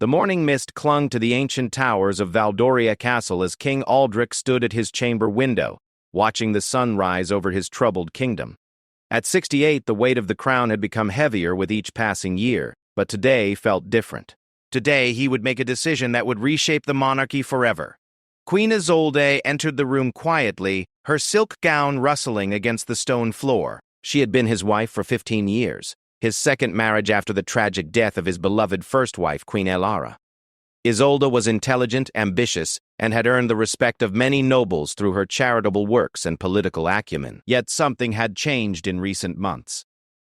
The morning mist clung to the ancient towers of Valdoria Castle as King Aldrich stood at his chamber window, watching the sun rise over his troubled kingdom. At 68, the weight of the crown had become heavier with each passing year, but today felt different. Today, he would make a decision that would reshape the monarchy forever. Queen Isolde entered the room quietly, her silk gown rustling against the stone floor. She had been his wife for 15 years, his second marriage after the tragic death of his beloved first wife, Queen Elara. Isolde was intelligent, ambitious, and had earned the respect of many nobles through her charitable works and political acumen. Yet something had changed in recent months.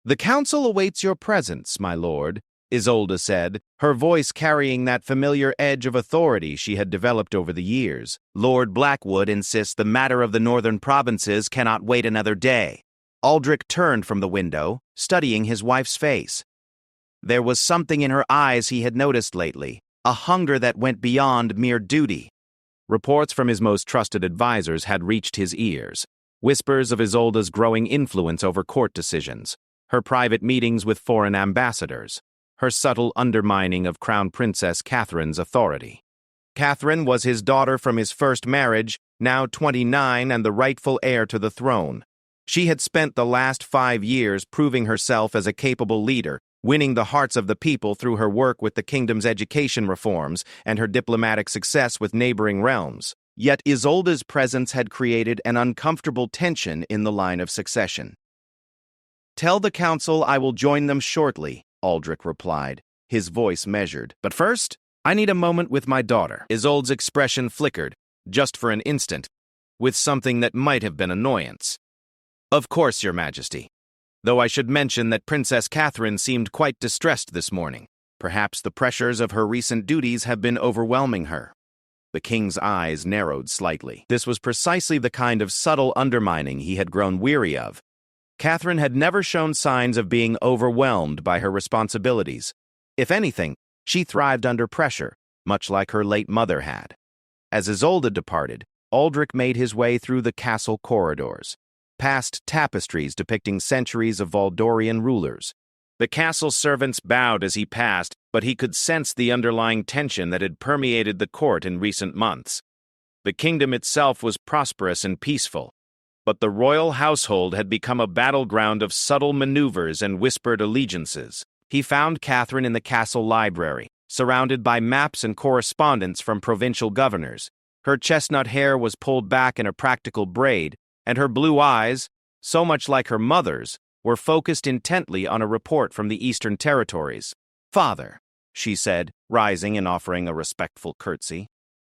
"The council awaits your presence, my lord," Isolde said, her voice carrying that familiar edge of authority she had developed over the years. "Lord Blackwood insists the matter of the northern provinces cannot wait another day." Aldrich turned from the window, studying his wife's face. There was something in her eyes he had noticed lately, a hunger that went beyond mere duty. Reports from his most trusted advisors had reached his ears, whispers of Isolde's growing influence over court decisions, her private meetings with foreign ambassadors, her subtle undermining of Crown Princess Catherine's authority. Catherine was his daughter from his first marriage, now 29 and the rightful heir to the throne. She had spent the last 5 years proving herself as a capable leader, winning the hearts of the people through her work with the kingdom's education reforms and her diplomatic success with neighboring realms. Yet Isolde's presence had created an uncomfortable tension in the line of succession. "Tell the council I will join them shortly," Aldrich replied, his voice measured. "But first, I need a moment with my daughter." Isolde's expression flickered, just for an instant, with something that might have been annoyance. "Of course, Your Majesty. Though I should mention that Princess Catherine seemed quite distressed this morning. Perhaps the pressures of her recent duties have been overwhelming her." The king's eyes narrowed slightly. This was precisely the kind of subtle undermining he had grown weary of. Catherine had never shown signs of being overwhelmed by her responsibilities. If anything, she thrived under pressure, much like her late mother had. As Isolde departed, Aldrich made his way through the castle corridors, past tapestries depicting centuries of Valdorian rulers. The castle servants bowed as he passed, but he could sense the underlying tension that had permeated the court in recent months. The kingdom itself was prosperous and peaceful, but the royal household had become a battleground of subtle maneuvers and whispered allegiances. He found Catherine in the castle library, surrounded by maps and correspondence from provincial governors. Her chestnut hair was pulled back in a practical braid, and her blue eyes, so much like her mother's, were focused intently on a report from the Eastern Territories. "Father," she said, rising and offering a respectful curtsy,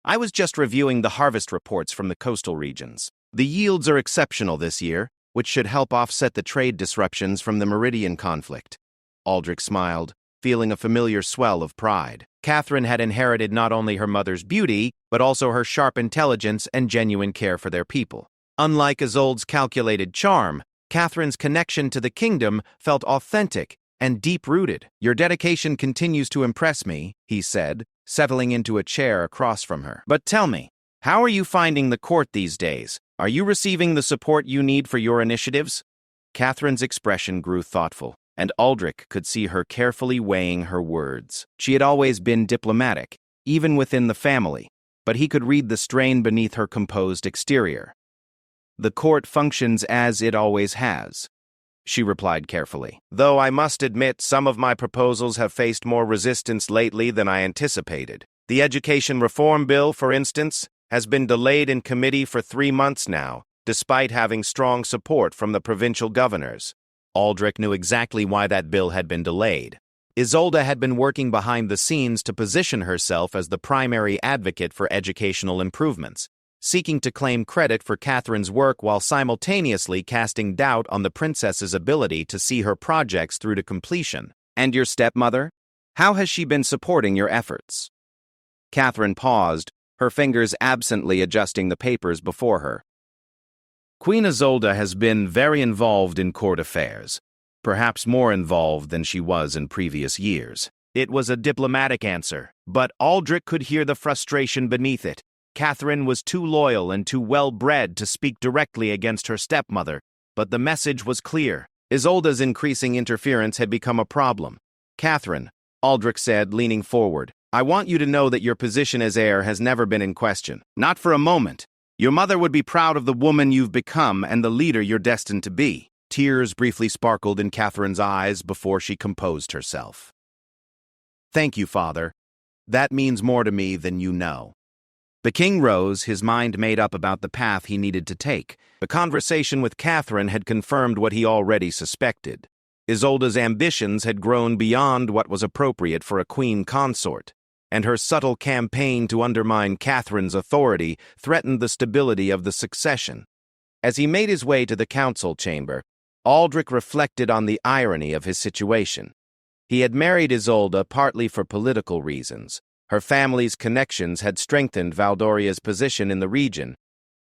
"I was just reviewing the harvest reports from the coastal regions. The yields are exceptional this year, which should help offset the trade disruptions from the Meridian conflict." Aldrich smiled, feeling a familiar swell of pride. Catherine had inherited not only her mother's beauty, but also her sharp intelligence and genuine care for their people. Unlike Isolde's calculated charm, Catherine's connection to the kingdom felt authentic and deep-rooted. "Your dedication continues to impress me," he said, settling into a chair across from her. "But tell me, how are you finding the court these days? Are you receiving the support you need for your initiatives?" Catherine's expression grew thoughtful, and Aldrich could see her carefully weighing her words. She had always been diplomatic, even within the family, but he could read the strain beneath her composed exterior. "The court functions as it always has," she replied carefully. "Though I must admit some of my proposals have faced more resistance lately than I anticipated. The education reform bill, for instance, has been delayed in committee for 3 months now, despite having strong support from the provincial governors." Aldrich knew exactly why that bill had been delayed. Isolde had been working behind the scenes to position herself as the primary advocate for educational improvements, seeking to claim credit for Catherine's work while simultaneously casting doubt on the princess's ability to see her projects through to completion. "And your stepmother? How has she been supporting your efforts?" Catherine paused, her fingers absently adjusting the papers before her. "Queen Isolde has been very involved in court affairs, perhaps more involved than she was in previous years." It was a diplomatic answer, but Aldrich could hear the frustration beneath it. Catherine was too loyal and too well-bred to speak directly against her stepmother, but the message was clear. Isolde's increasing interference had become a problem. "Catherine," Aldrich said, leaning forward, I want you to know that your position as heir has never been in question. Not for a moment. Your mother would be proud of the woman you've become and the leader you're destined to be." Tears briefly sparkled in Catherine's eyes before she composed herself. "Thank you, Father. That means more to me than you know." The king rose, his mind made up about the path he needed to take. The conversation with Catherine had confirmed what he already suspected. Isolde's ambitions had grown beyond what was appropriate for a queen consort, and her subtle campaign to undermine Catherine's authority threatened the stability of the succession. As he made his way to the council chamber, Aldrich reflected on the irony of his situation. He had married Isolde partly for political reasons. Her family's connections had strengthened Valdoria's position in the region,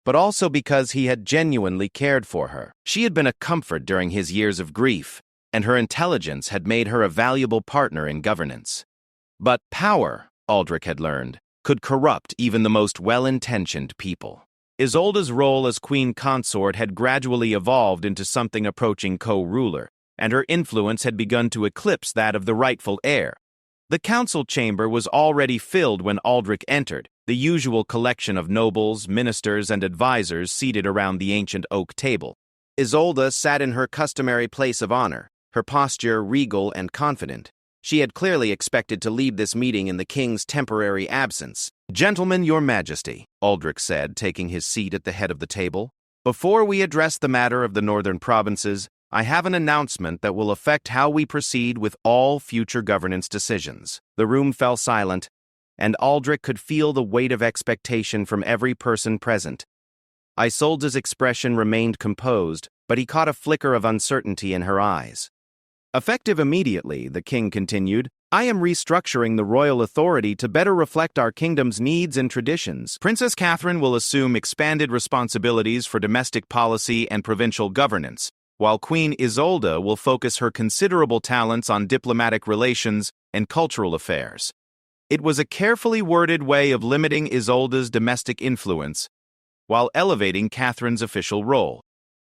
but also because he had genuinely cared for her. She had been a comfort during his years of grief, and her intelligence had made her a valuable partner in governance. But power, Aldrich had learned, could corrupt even the most well-intentioned people. Isolde's role as queen consort had gradually evolved into something approaching co-ruler, and her influence had begun to eclipse that of the rightful heir. The council chamber was already filled when Aldrich entered, the usual collection of nobles, ministers, and advisors seated around the ancient oak table. Isolde sat in her customary place of honor, her posture regal and confident. She had clearly expected to lead this meeting in the king's temporary absence. "Gentlemen, your majesty," Aldrich said, taking his seat at the head of the table. "Before we address the matter of the northern provinces, I have an announcement that will affect how we proceed with all future governance decisions." The room fell silent, and Aldrich could feel the weight of expectation from every person present. Isolde's expression remained composed, but he caught a flicker of uncertainty in her eyes. "Effective immediately," the king continued, "I am restructuring the royal authority to better reflect our kingdom's needs and traditions. Princess Catherine will assume expanded responsibilities for domestic policy and provincial governance, while Queen Isolde will focus her considerable talents on diplomatic relations and cultural affairs." It was a carefully worded way of limiting Isolde's domestic influence, while elevating Catherine's official role.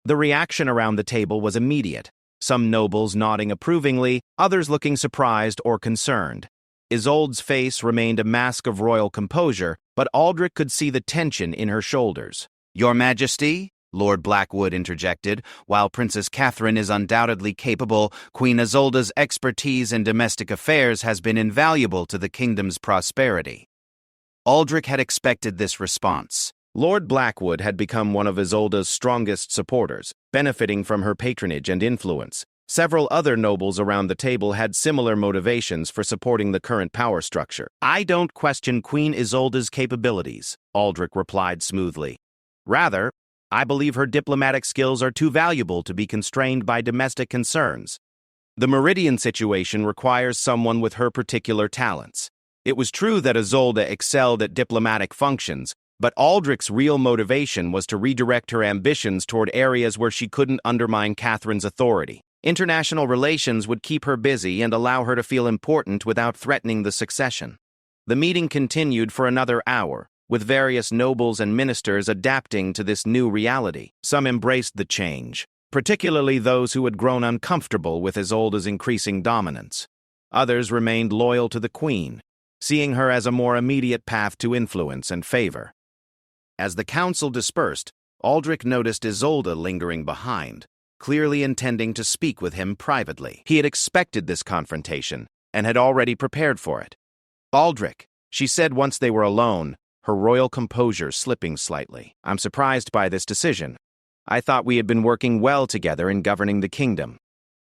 The reaction around the table was immediate, some nobles nodding approvingly, others looking surprised or concerned. Isolde's face remained a mask of royal composure, but Aldrich could see the tension in her shoulders. "Your Majesty," Lord Blackwood interjected, "while Princess Catherine is undoubtedly capable, Queen Isolde's expertise in domestic affairs has been invaluable to the kingdom's prosperity." Aldrich had expected this response. Lord Blackwood had become one of Isolde's strongest supporters, benefiting from her patronage and influence. Several other nobles around the table had similar motivations for supporting the current power structure. "I don't question Queen Isolde's capabilities," Aldrich replied smoothly. "Rather, I believe her diplomatic skills are too valuable to be constrained by domestic concerns. The Meridian situation requires someone with her particular talents." It was true that Isolde excelled at diplomatic functions, but Aldrich's real motivation was to redirect her ambitions toward areas where she couldn't undermine Catherine's authority. International relations would keep her busy and allow her to feel important without threatening the succession. The meeting continued for another hour, with various nobles and ministers adapting to this new reality. Some embraced the change, particularly those who had grown uncomfortable with Isolde's increasing dominance. Others remained loyal to the queen, seeing her as a more immediate path to influence and favor. As the council dispersed, Aldrich noticed Isolde lingering behind, clearly intending to speak with him privately. He had expected this confrontation and had already prepared for it. "Aldrich," she said once they were alone, her royal composure slipping slightly. "I'm surprised by this decision. I thought we had been working well together in governing the kingdom."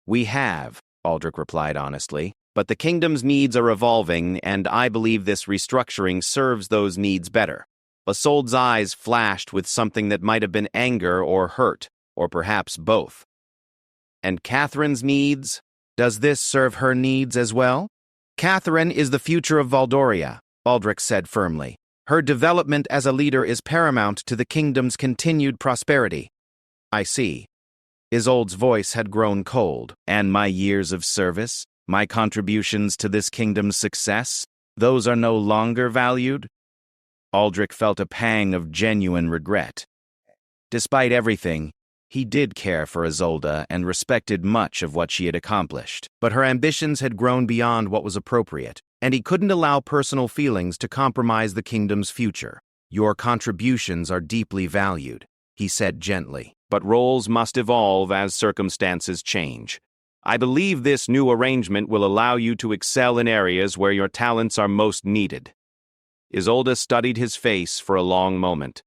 "We have," Aldrich replied honestly, "but the kingdom's needs are evolving, and I believe this restructuring serves those needs better." Isolde's eyes flashed with something that might have been anger or hurt, or perhaps both. "And Catherine's needs? Does this serve her needs as well?" "Catherine is the future of Valdoria," Aldrich said firmly. "Her development as a leader is paramount to the kingdom's continued prosperity." "I see." Isolde's voice had grown cold. "And my years of service, my contributions to this kingdom's success, those are no longer valued?" Aldrich felt a pang of genuine regret. Despite everything, he did care for Isolde and respected much of what she had accomplished. But her ambitions had grown beyond what was appropriate. and he couldn't allow personal feelings to compromise the kingdom's future. "Your contributions are deeply valued," he said gently, "but roles must evolve as circumstances change. I believe this new arrangement will allow you to excel in areas where your talents are most needed." Isolde studied his face for a long moment,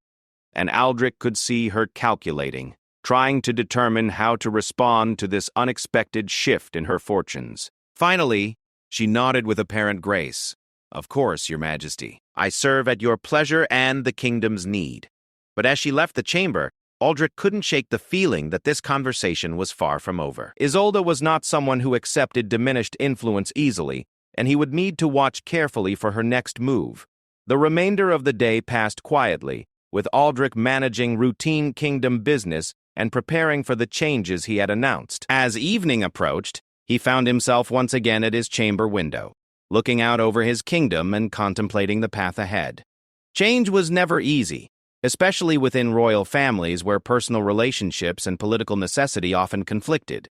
and Aldrich could see her calculating, trying to determine how to respond to this unexpected shift in her fortunes. Finally, she nodded with apparent grace. "Of course, Your Majesty. I serve at your pleasure and the kingdom's need." But as she left the chamber, Aldrich couldn't shake the feeling that this conversation was far from over. Isolde was not someone who accepted diminished influence easily, and he would need to watch carefully for her next move. The remainder of the day passed quietly, with Aldrich managing routine kingdom business and preparing for the changes he had announced. As evening approached, he found himself once again at his chamber window, looking out over his kingdom and contemplating the path ahead. Change was never easy, especially within royal families where personal relationships and political necessity often conflicted.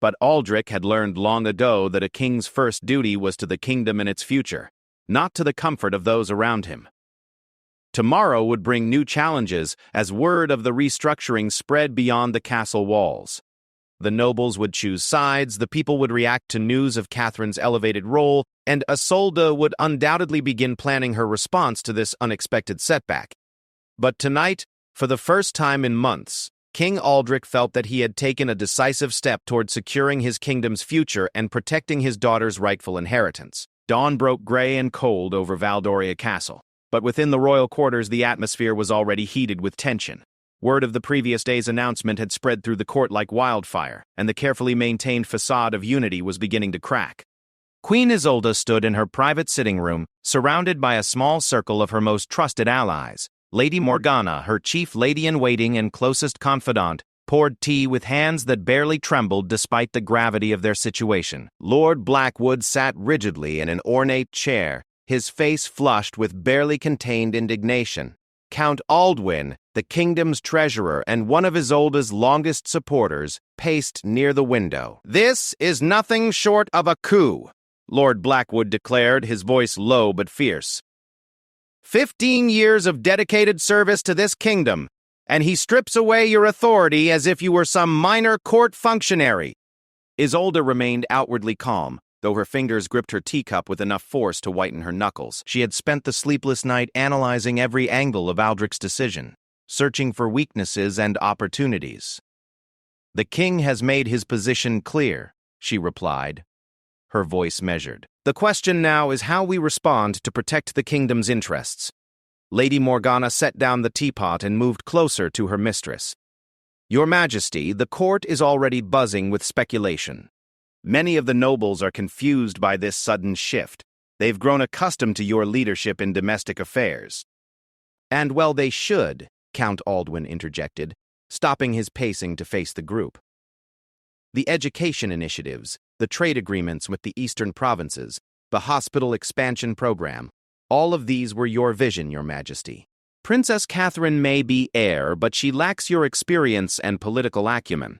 But Aldrich had learned long ago that a king's first duty was to the kingdom and its future, not to the comfort of those around him. Tomorrow would bring new challenges as word of the restructuring spread beyond the castle walls. The nobles would choose sides, the people would react to news of Catherine's elevated role, and Isolde would undoubtedly begin planning her response to this unexpected setback. But tonight, for the first time in months, King Aldrich felt that he had taken a decisive step toward securing his kingdom's future and protecting his daughter's rightful inheritance. Dawn broke gray and cold over Valdoria Castle, but within the royal quarters the atmosphere was already heated with tension. Word of the previous day's announcement had spread through the court like wildfire, and the carefully maintained facade of unity was beginning to crack. Queen Isolde stood in her private sitting room, surrounded by a small circle of her most trusted allies. Lady Morgana, her chief lady-in-waiting and closest confidant, poured tea with hands that barely trembled despite the gravity of their situation. Lord Blackwood sat rigidly in an ornate chair, his face flushed with barely contained indignation. Count Aldwin, the kingdom's treasurer and one of Isolde's longest supporters, paced near the window. "This is nothing short of a coup," Lord Blackwood declared, his voice low but fierce. 15 years of dedicated service to this kingdom, and he strips away your authority as if you were some minor court functionary." Isolde remained outwardly calm, though her fingers gripped her teacup with enough force to whiten her knuckles. She had spent the sleepless night analyzing every angle of Aldrich's decision, searching for weaknesses and opportunities. "The king has made his position clear," she replied, her voice measured. "The question now is how we respond to protect the kingdom's interests." Lady Morgana set down the teapot and moved closer to her mistress. "Your Majesty, the court is already buzzing with speculation. Many of the nobles are confused by this sudden shift. They've grown accustomed to your leadership in domestic affairs." "And well they should," Count Aldwin interjected, stopping his pacing to face the group. "The education initiatives, the trade agreements with the eastern provinces, the hospital expansion program, all of these were your vision, Your Majesty. Princess Catherine may be heir, but she lacks your experience and political acumen."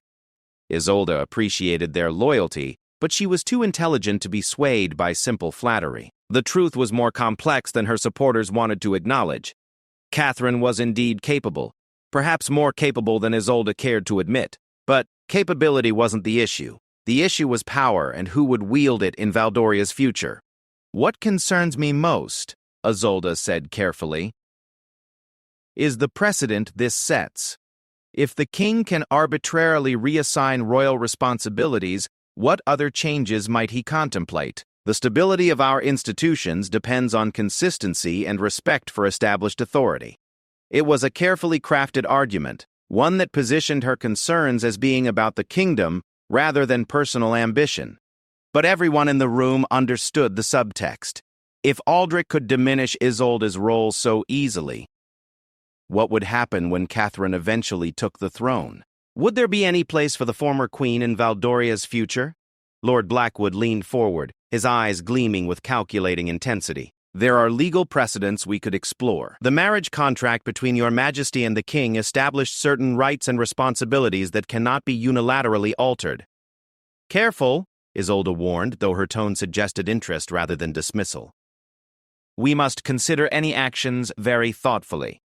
Isolde appreciated their loyalty, but she was too intelligent to be swayed by simple flattery. The truth was more complex than her supporters wanted to acknowledge. Catherine was indeed capable, perhaps more capable than Isolde cared to admit. But capability wasn't the issue. The issue was power and who would wield it in Valdoria's future. "What concerns me most," Isolde said carefully, "is the precedent this sets. If the king can arbitrarily reassign royal responsibilities, what other changes might he contemplate? The stability of our institutions depends on consistency and respect for established authority." It was a carefully crafted argument, one that positioned her concerns as being about the kingdom rather than personal ambition. But everyone in the room understood the subtext. If Aldrich could diminish Isolde's role so easily, what would happen when Catherine eventually took the throne? Would there be any place for the former queen in Valdoria's future? Lord Blackwood leaned forward, his eyes gleaming with calculating intensity. "There are legal precedents we could explore. The marriage contract between Your Majesty and the King established certain rights and responsibilities that cannot be unilaterally altered." "Careful," Isolde warned, though her tone suggested interest rather than dismissal. We must consider any actions very thoughtfully.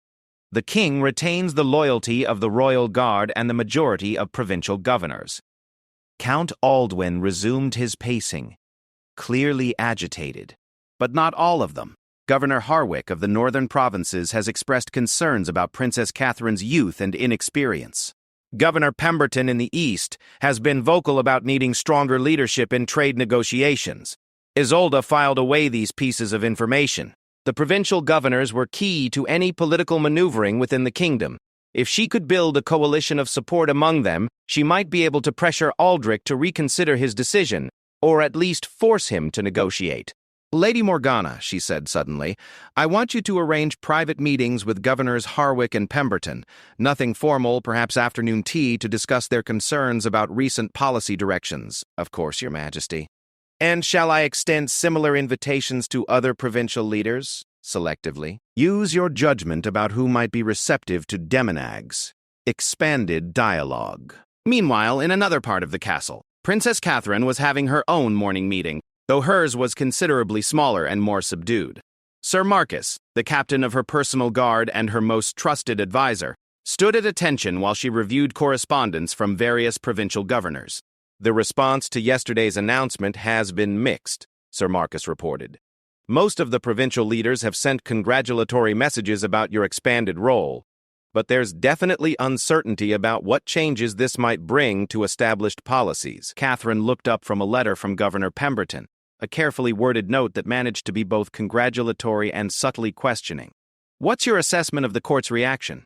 The king retains the loyalty of the royal guard and the majority of provincial governors. Count Aldwin resumed his pacing, clearly agitated. But not all of them. Governor Harwick of the northern provinces has expressed concerns about Princess Catherine's youth and inexperience. Governor Pemberton in the east has been vocal about needing stronger leadership in trade negotiations. Isolde filed away these pieces of information. The provincial governors were key to any political maneuvering within the kingdom. If she could build a coalition of support among them, she might be able to pressure Aldrich to reconsider his decision, or at least force him to negotiate. Lady Morgana, she said suddenly, I want you to arrange private meetings with Governors Harwick and Pemberton. Nothing formal, perhaps afternoon tea, to discuss their concerns about recent policy directions. Of course, Your Majesty. And shall I extend similar invitations to other provincial leaders? Selectively. Use your judgment about who might be receptive to Demonags. Expanded dialogue. Meanwhile, in another part of the castle, Princess Catherine was having her own morning meeting, though hers was considerably smaller and more subdued. Sir Marcus, the captain of her personal guard and her most trusted advisor, stood at attention while she reviewed correspondence from various provincial governors. The response to yesterday's announcement has been mixed, Sir Marcus reported. Most of the provincial leaders have sent congratulatory messages about your expanded role, but there's definitely uncertainty about what changes this might bring to established policies. Catherine looked up from a letter from Governor Pemberton, a carefully worded note that managed to be both congratulatory and subtly questioning. What's your assessment of the court's reaction?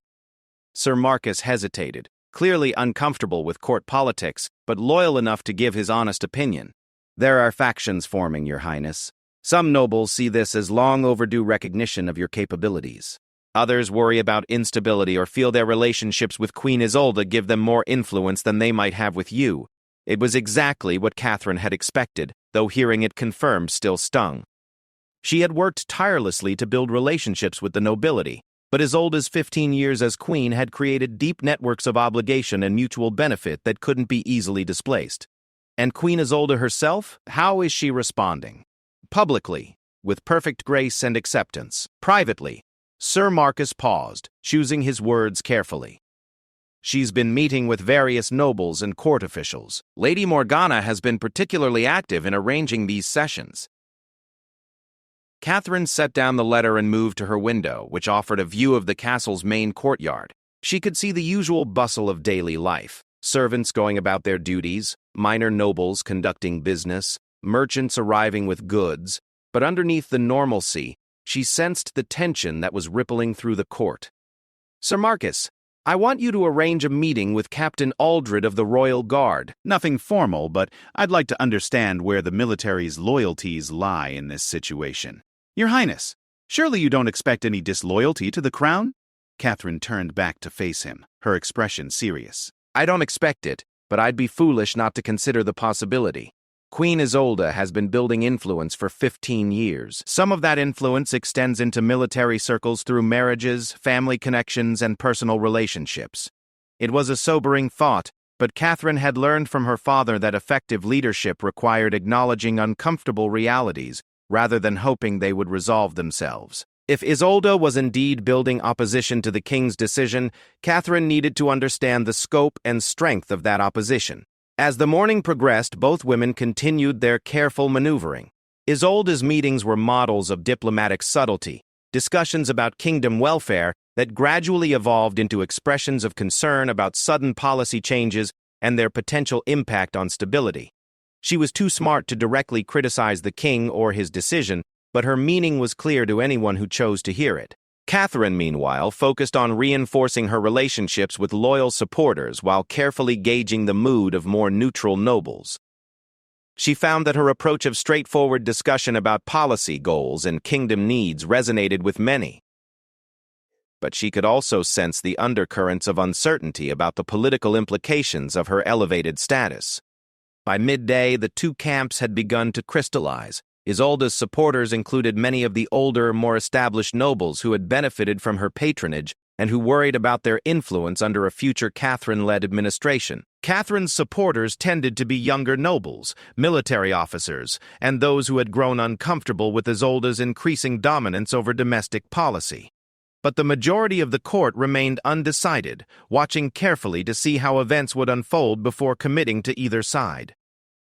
Sir Marcus hesitated, clearly uncomfortable with court politics, but loyal enough to give his honest opinion. There are factions forming, Your Highness. Some nobles see this as long overdue recognition of your capabilities. Others worry about instability or feel their relationships with Queen Isolde give them more influence than they might have with you. It was exactly what Catherine had expected, though hearing it confirmed still stung. She had worked tirelessly to build relationships with the nobility, but Isolde's 15 years as queen had created deep networks of obligation and mutual benefit that couldn't be easily displaced. And Queen Isolde herself? How is she responding? Publicly, with perfect grace and acceptance. Privately, Sir Marcus paused, choosing his words carefully. She's been meeting with various nobles and court officials. Lady Morgana has been particularly active in arranging these sessions. Catherine set down the letter and moved to her window, which offered a view of the castle's main courtyard. She could see the usual bustle of daily life, servants going about their duties, minor nobles conducting business, merchants arriving with goods, but underneath the normalcy, she sensed the tension that was rippling through the court. Sir Marcus, I want you to arrange a meeting with Captain Aldred of the Royal Guard. Nothing formal, but I'd like to understand where the military's loyalties lie in this situation. Your Highness, surely you don't expect any disloyalty to the crown? Catherine turned back to face him, her expression serious. I don't expect it, but I'd be foolish not to consider the possibility. Queen Isolde has been building influence for 15 years. Some of that influence extends into military circles through marriages, family connections, and personal relationships. It was a sobering thought, but Catherine had learned from her father that effective leadership required acknowledging uncomfortable realities rather than hoping they would resolve themselves. If Isolde was indeed building opposition to the king's decision, Catherine needed to understand the scope and strength of that opposition. As the morning progressed, both women continued their careful maneuvering. Isolde's meetings were models of diplomatic subtlety, discussions about kingdom welfare that gradually evolved into expressions of concern about sudden policy changes and their potential impact on stability. She was too smart to directly criticize the king or his decision, but her meaning was clear to anyone who chose to hear it. Catherine, meanwhile, focused on reinforcing her relationships with loyal supporters while carefully gauging the mood of more neutral nobles. She found that her approach of straightforward discussion about policy goals and kingdom needs resonated with many. But she could also sense the undercurrents of uncertainty about the political implications of her elevated status. By midday, the two camps had begun to crystallize. Isolde's supporters included many of the older, more established nobles who had benefited from her patronage, and who worried about their influence under a future Catherine-led administration. Catherine's supporters tended to be younger nobles, military officers, and those who had grown uncomfortable with Isolde's increasing dominance over domestic policy. But the majority of the court remained undecided, watching carefully to see how events would unfold before committing to either side.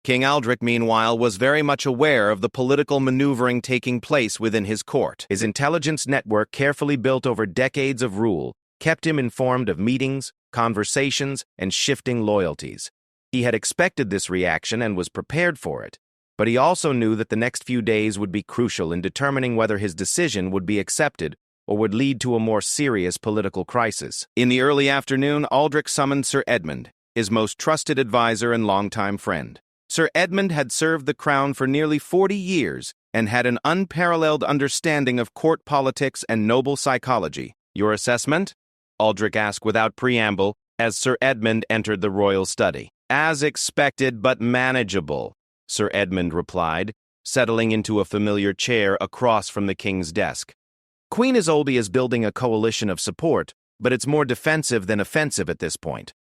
King Aldric, meanwhile, was very much aware of the political maneuvering taking place within his court. His intelligence network, carefully built over decades of rule, kept him informed of meetings, conversations, and shifting loyalties. He had expected this reaction and was prepared for it, but he also knew that the next few days would be crucial in determining whether his decision would be accepted or would lead to a more serious political crisis. In the early afternoon, Aldric summoned Sir Edmund, his most trusted advisor and longtime friend. Sir Edmund had served the crown for nearly 40 years and had an unparalleled understanding of court politics and noble psychology. "Your assessment?" Aldric asked without preamble as Sir Edmund entered the royal study. "As expected, but manageable," Sir Edmund replied, settling into a familiar chair across from the king's desk. "Queen Isolde is building a coalition of support, but it's more defensive than offensive at this point.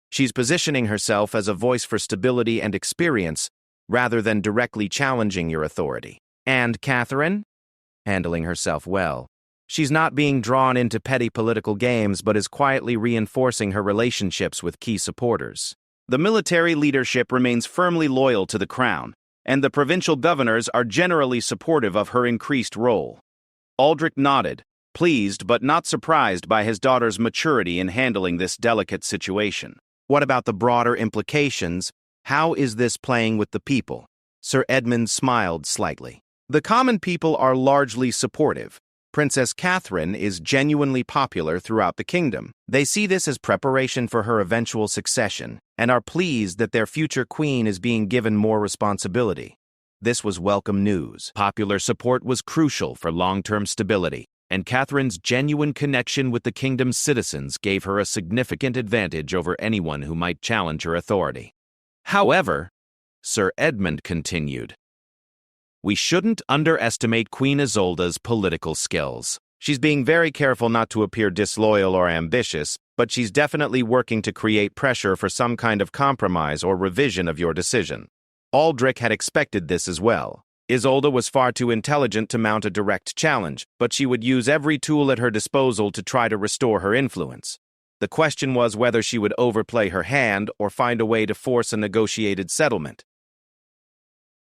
She's positioning herself as a voice for stability and experience, rather than directly challenging your authority. And Catherine? Handling herself well. She's not being drawn into petty political games, but is quietly reinforcing her relationships with key supporters. The military leadership remains firmly loyal to the crown, and the provincial governors are generally supportive of her increased role." Aldric nodded, pleased but not surprised by his daughter's maturity in handling this delicate situation. "What about the broader implications? How is this playing with the people?" Sir Edmund smiled slightly. "The common people are largely supportive. Princess Catherine is genuinely popular throughout the kingdom. They see this as preparation for her eventual succession and are pleased that their future queen is being given more responsibility." This was welcome news. Popular support was crucial for long-term stability, and Catherine's genuine connection with the kingdom's citizens gave her a significant advantage over anyone who might challenge her authority. However, Sir Edmund continued, "We shouldn't underestimate Queen Isolde's political skills. She's being very careful not to appear disloyal or ambitious, but she's definitely working to create pressure for some kind of compromise or revision of your decision." Aldric had expected this as well. Isolde was far too intelligent to mount a direct challenge, but she would use every tool at her disposal to try to restore her influence. The question was whether she would overplay her hand or find a way to force a negotiated settlement.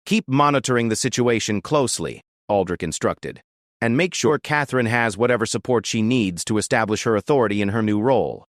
"Keep monitoring the situation closely," Aldric instructed, "and make sure Catherine has whatever support she needs to establish her authority in her new role."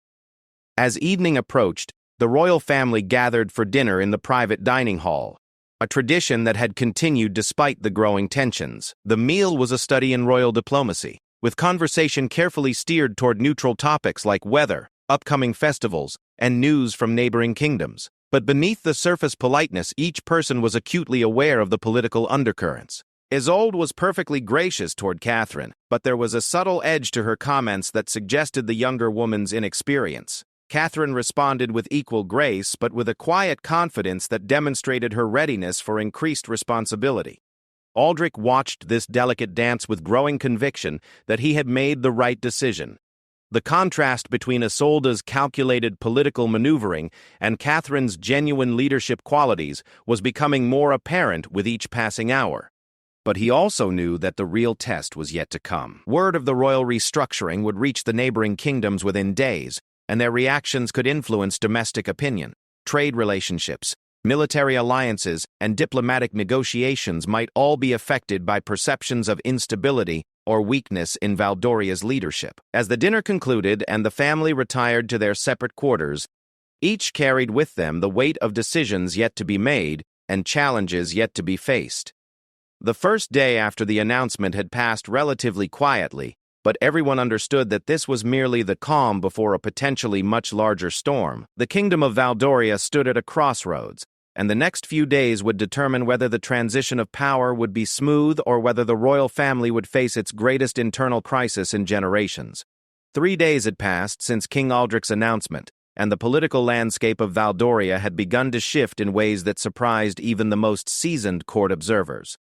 As evening approached, the royal family gathered for dinner in the private dining hall, a tradition that had continued despite the growing tensions. The meal was a study in royal diplomacy, with conversation carefully steered toward neutral topics like weather, upcoming festivals, and news from neighboring kingdoms. But beneath the surface politeness, each person was acutely aware of the political undercurrents. Isolde was perfectly gracious toward Catherine, but there was a subtle edge to her comments that suggested the younger woman's inexperience. Catherine responded with equal grace, but with a quiet confidence that demonstrated her readiness for increased responsibility. Aldric watched this delicate dance with growing conviction that he had made the right decision. The contrast between Isolde's calculated political maneuvering and Catherine's genuine leadership qualities was becoming more apparent with each passing hour. But he also knew that the real test was yet to come. Word of the royal restructuring would reach the neighboring kingdoms within days, and their reactions could influence domestic opinion. Trade relationships, military alliances, and diplomatic negotiations might all be affected by perceptions of instability or weakness in Valdoria's leadership. As the dinner concluded and the family retired to their separate quarters, each carried with them the weight of decisions yet to be made and challenges yet to be faced. The first day after the announcement had passed relatively quietly, but everyone understood that this was merely the calm before a potentially much larger storm. The kingdom of Valdoria stood at a crossroads, and the next few days would determine whether the transition of power would be smooth or whether the royal family would face its greatest internal crisis in generations. 3 days had passed since King Aldric's announcement, and the political landscape of Valdoria had begun to shift in ways that surprised even the most seasoned court observers.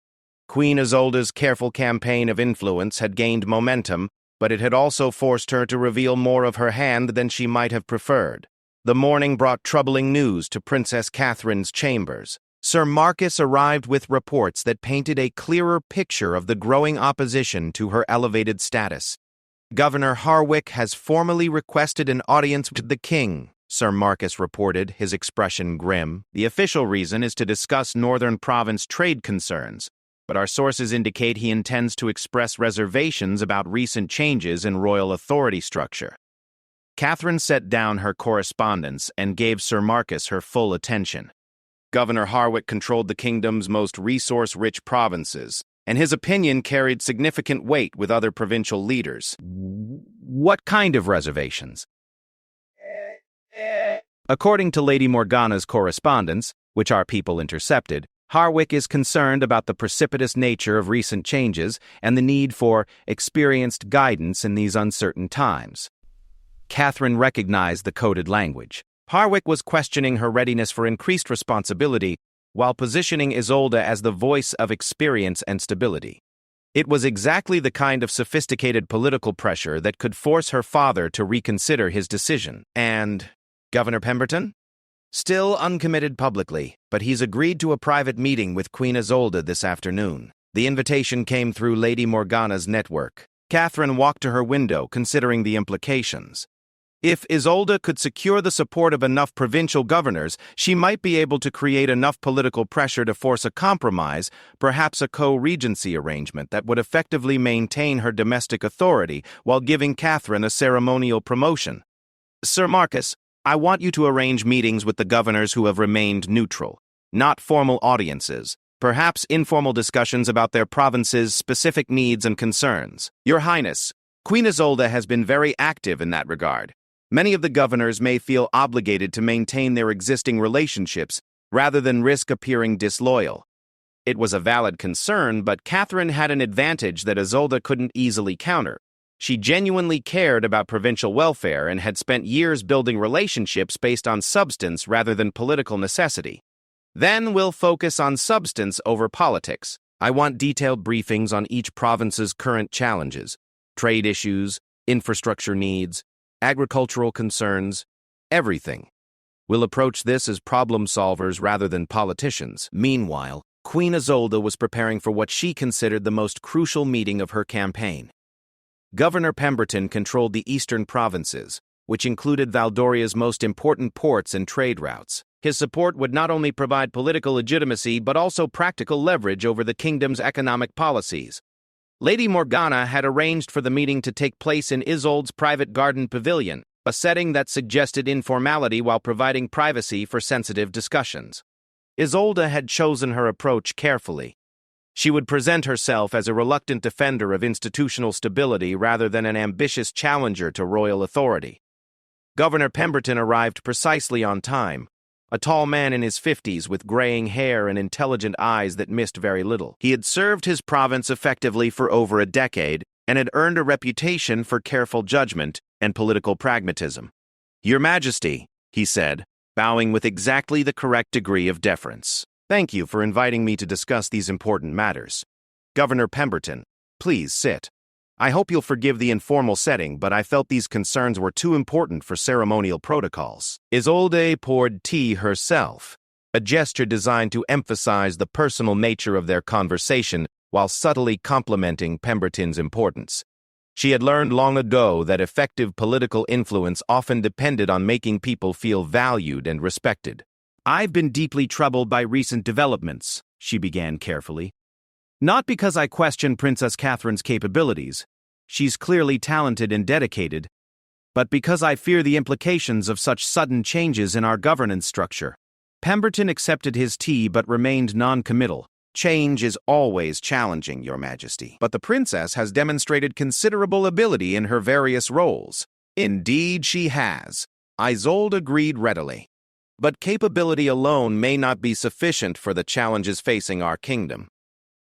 Queen Isolde's careful campaign of influence had gained momentum, but it had also forced her to reveal more of her hand than she might have preferred. The morning brought troubling news to Princess Catherine's chambers. Sir Marcus arrived with reports that painted a clearer picture of the growing opposition to her elevated status. "Governor Harwick has formally requested an audience with the king," Sir Marcus reported, his expression grim. "The official reason is to discuss Northern Province trade concerns, but our sources indicate he intends to express reservations about recent changes in royal authority structure." Catherine set down her correspondence and gave Sir Marcus her full attention. Governor Harwick controlled the kingdom's most resource-rich provinces, and his opinion carried significant weight with other provincial leaders. What kind of reservations? According to Lady Morgana's correspondence, which our people intercepted, Harwick is concerned about the precipitous nature of recent changes and the need for experienced guidance in these uncertain times. Catherine recognized the coded language. Harwick was questioning her readiness for increased responsibility while positioning Isolde as the voice of experience and stability. It was exactly the kind of sophisticated political pressure that could force her father to reconsider his decision. And Governor Pemberton? Still uncommitted publicly, but he's agreed to a private meeting with Queen Isolde this afternoon. The invitation came through Lady Morgana's network. Catherine walked to her window, considering the implications. If Isolde could secure the support of enough provincial governors, she might be able to create enough political pressure to force a compromise, perhaps a co-regency arrangement that would effectively maintain her domestic authority while giving Catherine a ceremonial promotion. "Sir Marcus, I want you to arrange meetings with the governors who have remained neutral, not formal audiences, perhaps informal discussions about their province's specific needs and concerns. Your Highness, Queen Isolde has been very active in that regard. Many of the governors may feel obligated to maintain their existing relationships rather than risk appearing disloyal." It was a valid concern, but Catherine had an advantage that Isolde couldn't easily counter. She genuinely cared about provincial welfare and had spent years building relationships based on substance rather than political necessity. "Then we'll focus on substance over politics. I want detailed briefings on each province's current challenges, trade issues, infrastructure needs, agricultural concerns, everything. We'll approach this as problem solvers rather than politicians." Meanwhile, Queen Isolde was preparing for what she considered the most crucial meeting of her campaign. Governor Pemberton controlled the eastern provinces, which included Valdoria's most important ports and trade routes. His support would not only provide political legitimacy but also practical leverage over the kingdom's economic policies. Lady Morgana had arranged for the meeting to take place in Isolde's private garden pavilion, a setting that suggested informality while providing privacy for sensitive discussions. Isolde had chosen her approach carefully. She would present herself as a reluctant defender of institutional stability rather than an ambitious challenger to royal authority. Governor Pemberton arrived precisely on time, a tall man in his 50s with graying hair and intelligent eyes that missed very little. He had served his province effectively for over a decade and had earned a reputation for careful judgment and political pragmatism. "Your Majesty," he said, bowing with exactly the correct degree of deference. "Thank you for inviting me to discuss these important matters. Governor Pemberton, please sit. I hope you'll forgive the informal setting, but I felt these concerns were too important for ceremonial protocols." Isolde poured tea herself, a gesture designed to emphasize the personal nature of their conversation while subtly complimenting Pemberton's importance. She had learned long ago that effective political influence often depended on making people feel valued and respected. "I've been deeply troubled by recent developments," she began carefully. "Not because I question Princess Catherine's capabilities. She's clearly talented and dedicated, but because I fear the implications of such sudden changes in our governance structure." Pemberton accepted his tea but remained non-committal. "Change is always challenging, Your Majesty, but the princess has demonstrated considerable ability in her various roles." "Indeed she has," Isolde agreed readily. "But capability alone may not be sufficient for the challenges facing our kingdom.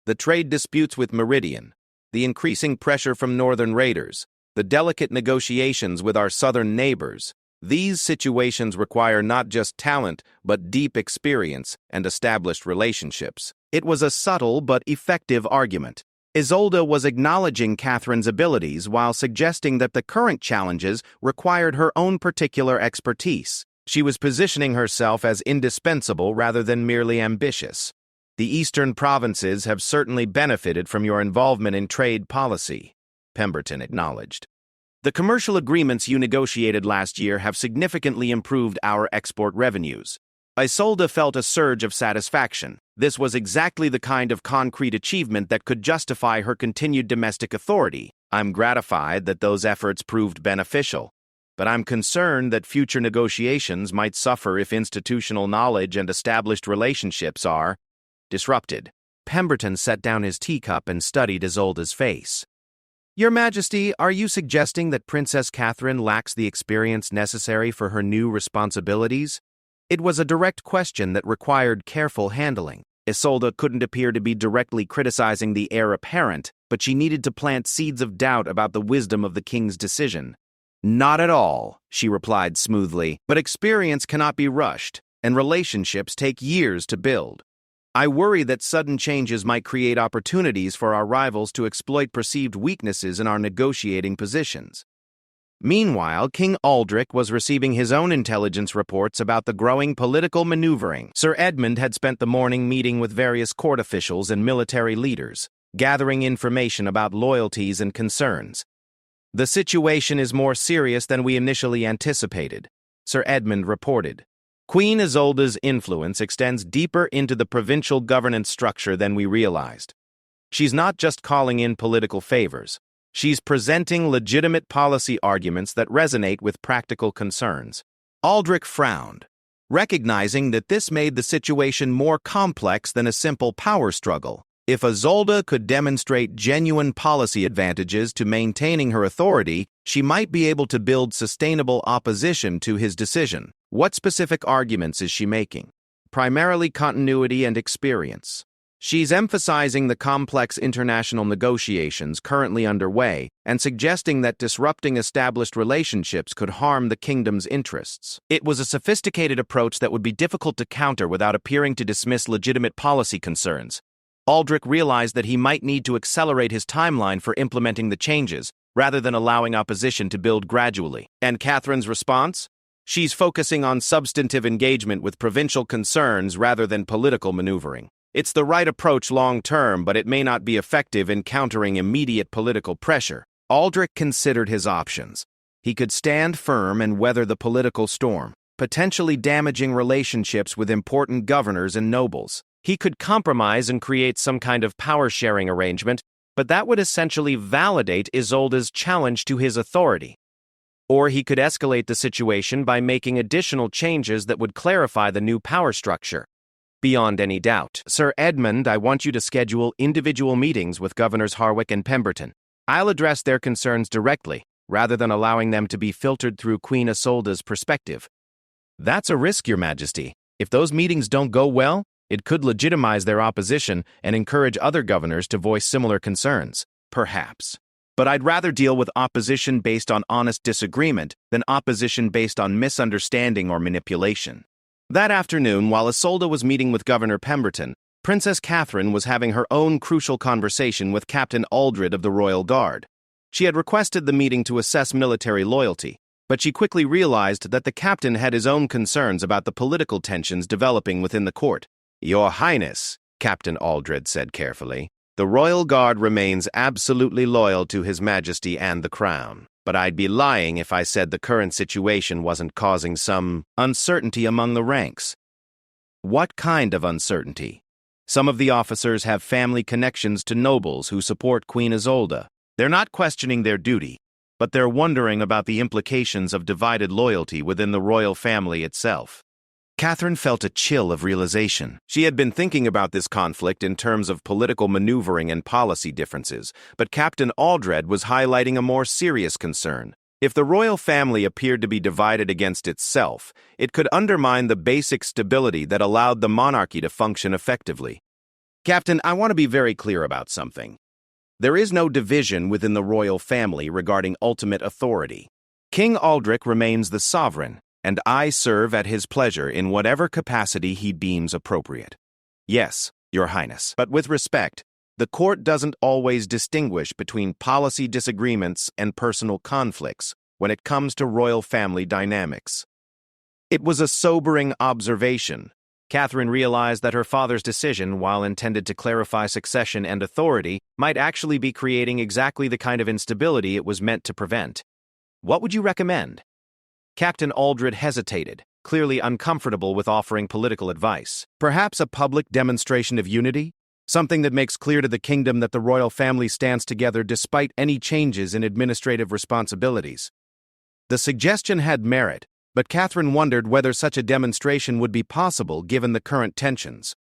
The trade disputes with Meridian, the increasing pressure from northern raiders, the delicate negotiations with our southern neighbors, these situations require not just talent but deep experience and established relationships." It was a subtle but effective argument. Isolde was acknowledging Catherine's abilities while suggesting that the current challenges required her own particular expertise. She was positioning herself as indispensable rather than merely ambitious. The eastern provinces have certainly benefited from your involvement in trade policy, Pemberton acknowledged. The commercial agreements you negotiated last year have significantly improved our export revenues. Isolde felt a surge of satisfaction. This was exactly the kind of concrete achievement that could justify her continued domestic authority. I'm gratified that those efforts proved beneficial, but I'm concerned that future negotiations might suffer if institutional knowledge and established relationships are disrupted. Pemberton set down his teacup and studied Isolde's face. Your Majesty, are you suggesting that Princess Catherine lacks the experience necessary for her new responsibilities? It was a direct question that required careful handling. Isolde couldn't appear to be directly criticizing the heir apparent, but she needed to plant seeds of doubt about the wisdom of the king's decision. Not at all, she replied smoothly, but experience cannot be rushed, and relationships take years to build. I worry that sudden changes might create opportunities for our rivals to exploit perceived weaknesses in our negotiating positions. Meanwhile, King Aldric was receiving his own intelligence reports about the growing political maneuvering. Sir Edmund had spent the morning meeting with various court officials and military leaders, gathering information about loyalties and concerns. The situation is more serious than we initially anticipated, Sir Edmund reported. Queen Isolde's influence extends deeper into the provincial governance structure than we realized. She's not just calling in political favors. She's presenting legitimate policy arguments that resonate with practical concerns. Aldric frowned, recognizing that this made the situation more complex than a simple power struggle. If Isolde could demonstrate genuine policy advantages to maintaining her authority, she might be able to build sustainable opposition to his decision. What specific arguments is she making? Primarily continuity and experience. She's emphasizing the complex international negotiations currently underway and suggesting that disrupting established relationships could harm the kingdom's interests. It was a sophisticated approach that would be difficult to counter without appearing to dismiss legitimate policy concerns. Aldric realized that he might need to accelerate his timeline for implementing the changes, rather than allowing opposition to build gradually. And Catherine's response? She's focusing on substantive engagement with provincial concerns rather than political maneuvering. It's the right approach long-term, but it may not be effective in countering immediate political pressure. Aldric considered his options. He could stand firm and weather the political storm, potentially damaging relationships with important governors and nobles. He could compromise and create some kind of power-sharing arrangement, but that would essentially validate Isolde's challenge to his authority. Or he could escalate the situation by making additional changes that would clarify the new power structure. Beyond any doubt, Sir Edmund, I want you to schedule individual meetings with Governors Harwick and Pemberton. I'll address their concerns directly, rather than allowing them to be filtered through Queen Isolde's perspective. That's a risk, Your Majesty. If those meetings don't go well, it could legitimize their opposition and encourage other governors to voice similar concerns. Perhaps. But I'd rather deal with opposition based on honest disagreement than opposition based on misunderstanding or manipulation. That afternoon, while Isolde was meeting with Governor Pemberton, Princess Catherine was having her own crucial conversation with Captain Aldred of the Royal Guard. She had requested the meeting to assess military loyalty, but she quickly realized that the captain had his own concerns about the political tensions developing within the court. Your Highness, Captain Aldred said carefully, the Royal Guard remains absolutely loyal to His Majesty and the Crown. But I'd be lying if I said the current situation wasn't causing some uncertainty among the ranks. What kind of uncertainty? Some of the officers have family connections to nobles who support Queen Isolde. They're not questioning their duty, but they're wondering about the implications of divided loyalty within the royal family itself. Catherine felt a chill of realization. She had been thinking about this conflict in terms of political maneuvering and policy differences, but Captain Aldred was highlighting a more serious concern. If the royal family appeared to be divided against itself, it could undermine the basic stability that allowed the monarchy to function effectively. Captain, I want to be very clear about something. There is no division within the royal family regarding ultimate authority. King Aldric remains the sovereign, and I serve at his pleasure in whatever capacity he deems appropriate. Yes, Your Highness, but with respect, The court doesn't always distinguish between policy disagreements and personal conflicts when it comes to royal family dynamics. It was a sobering observation. Catherine realized that her father's decision, while intended to clarify succession and authority, might actually be creating exactly the kind of instability it was meant to prevent. What would you recommend? Captain Aldred hesitated, clearly uncomfortable with offering political advice. Perhaps a public demonstration of unity? Something that makes clear to the kingdom that the royal family stands together despite any changes in administrative responsibilities. The suggestion had merit, but Catherine wondered whether such a demonstration would be possible given the current tensions.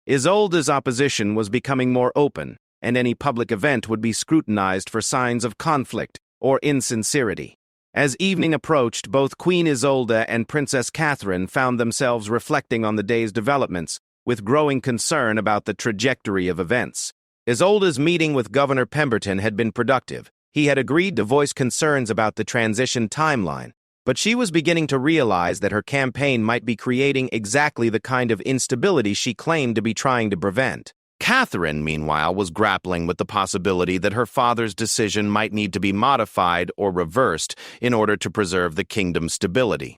Isolde's opposition was becoming more open, and any public event would be scrutinized for signs of conflict or insincerity. As evening approached, both Queen Isolde and Princess Catherine found themselves reflecting on the day's developments, with growing concern about the trajectory of events. Isolde's meeting with Governor Pemberton had been productive. He had agreed to voice concerns about the transition timeline, but she was beginning to realize that her campaign might be creating exactly the kind of instability she claimed to be trying to prevent. Catherine, meanwhile, was grappling with the possibility that her father's decision might need to be modified or reversed in order to preserve the kingdom's stability.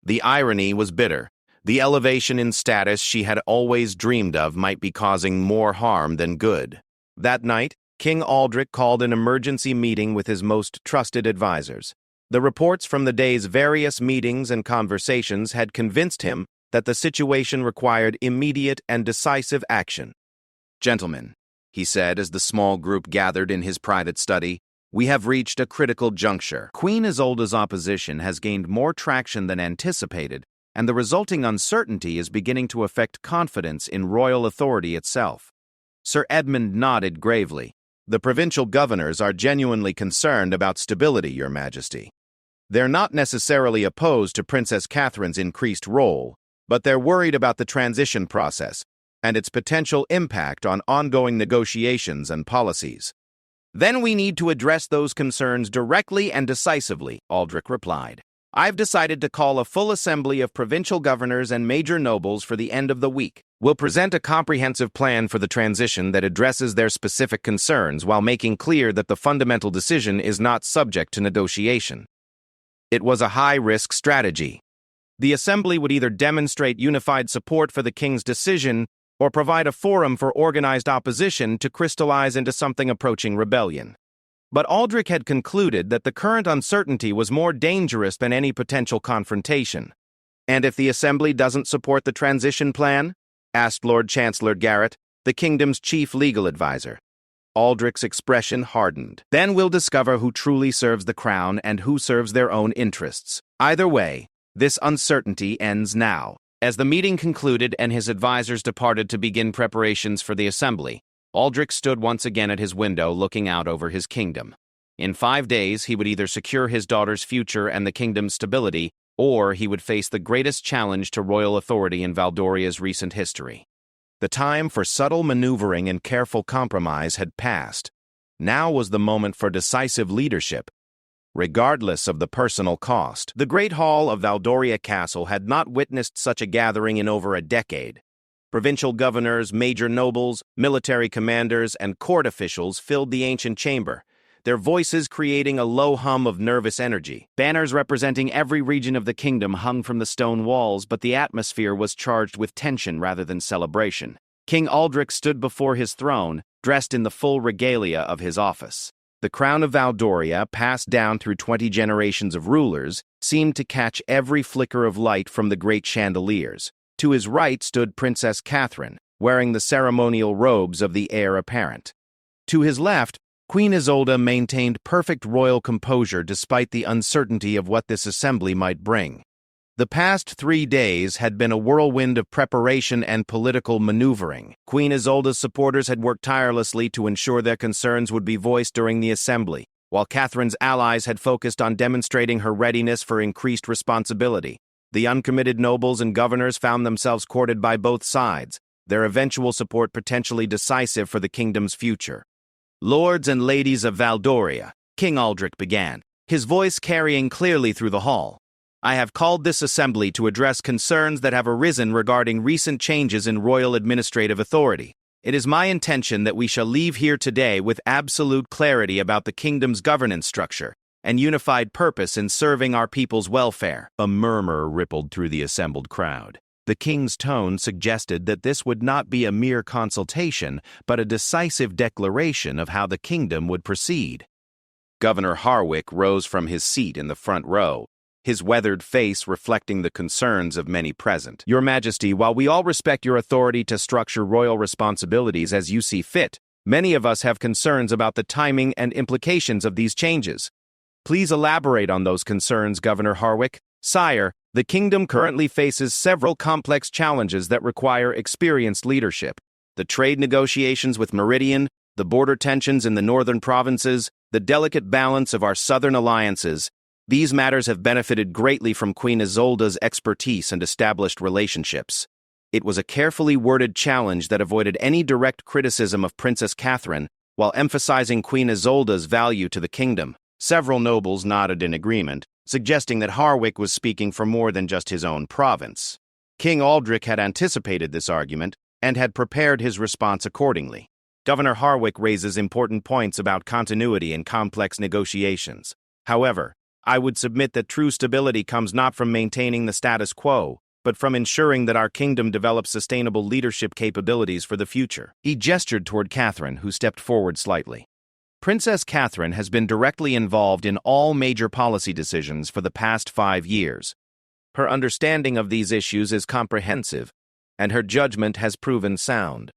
The irony was bitter. The elevation in status she had always dreamed of might be causing more harm than good. That night, King Aldric called an emergency meeting with his most trusted advisors. The reports from the day's various meetings and conversations had convinced him that the situation required immediate and decisive action. "Gentlemen," he said as the small group gathered in his private study, "we have reached a critical juncture. Queen Isolde's opposition has gained more traction than anticipated, and the resulting uncertainty is beginning to affect confidence in royal authority itself." Sir Edmund nodded gravely. "The provincial governors are genuinely concerned about stability, Your Majesty. They're not necessarily opposed to Princess Catherine's increased role, but they're worried about the transition process and its potential impact on ongoing negotiations and policies." "Then we need to address those concerns directly and decisively," Aldric replied. "I've decided to call a full assembly of provincial governors and major nobles for the end of the week. We'll present a comprehensive plan for the transition that addresses their specific concerns while making clear that the fundamental decision is not subject to negotiation." It was a high-risk strategy. The assembly would either demonstrate unified support for the king's decision or provide a forum for organized opposition to crystallize into something approaching rebellion. But Aldric had concluded that the current uncertainty was more dangerous than any potential confrontation. "And if the assembly doesn't support the transition plan?" asked Lord Chancellor Garrett, the kingdom's chief legal advisor. Aldric's expression hardened. "Then we'll discover who truly serves the crown and who serves their own interests. Either way, this uncertainty ends now." As the meeting concluded and his advisors departed to begin preparations for the assembly, Aldric stood once again at his window looking out over his kingdom. In 5 days, he would either secure his daughter's future and the kingdom's stability, or he would face the greatest challenge to royal authority in Valdoria's recent history. The time for subtle maneuvering and careful compromise had passed. Now was the moment for decisive leadership, regardless of the personal cost. The Great Hall of Valdoria Castle had not witnessed such a gathering in over a decade. Provincial governors, major nobles, military commanders, and court officials filled the ancient chamber, their voices creating a low hum of nervous energy. Banners representing every region of the kingdom hung from the stone walls, but the atmosphere was charged with tension rather than celebration. King Aldric stood before his throne, dressed in the full regalia of his office. The crown of Valdoria, passed down through 20 generations of rulers, seemed to catch every flicker of light from the great chandeliers. To his right stood Princess Catherine, wearing the ceremonial robes of the heir apparent. To his left, Queen Isolde maintained perfect royal composure despite the uncertainty of what this assembly might bring. The past 3 days had been a whirlwind of preparation and political maneuvering. Queen Isolde's supporters had worked tirelessly to ensure their concerns would be voiced during the assembly, while Catherine's allies had focused on demonstrating her readiness for increased responsibility. The uncommitted nobles and governors found themselves courted by both sides, their eventual support potentially decisive for the kingdom's future. "Lords and ladies of Valdoria," King Aldric began, his voice carrying clearly through the hall. "I have called this assembly to address concerns that have arisen regarding recent changes in royal administrative authority. It is my intention that we shall leave here today with absolute clarity about the kingdom's governance structure and unified purpose in serving our people's welfare." A murmur rippled through the assembled crowd. The king's tone suggested that this would not be a mere consultation, but a decisive declaration of how the kingdom would proceed. Governor Harwick rose from his seat in the front row, his weathered face reflecting the concerns of many present. "Your Majesty, while we all respect your authority to structure royal responsibilities as you see fit, many of us have concerns about the timing and implications of these changes. Please elaborate on those concerns, Governor Harwick." "Sire, the kingdom currently faces several complex challenges that require experienced leadership. The trade negotiations with Meridian, the border tensions in the northern provinces, the delicate balance of our southern alliances. These matters have benefited greatly from Queen Isolda's expertise and established relationships." It was a carefully worded challenge that avoided any direct criticism of Princess Catherine, while emphasizing Queen Isolda's value to the kingdom. Several nobles nodded in agreement, suggesting that Harwick was speaking for more than just his own province. King Aldrich had anticipated this argument and had prepared his response accordingly. Governor Harwick raises important points about continuity in complex negotiations. However, I would submit that true stability comes not from maintaining the status quo, but from ensuring that our kingdom develops sustainable leadership capabilities for the future. He gestured toward Catherine, who stepped forward slightly. Princess Catherine has been directly involved in all major policy decisions for the past 5 years. Her understanding of these issues is comprehensive, and her judgment has proven sound.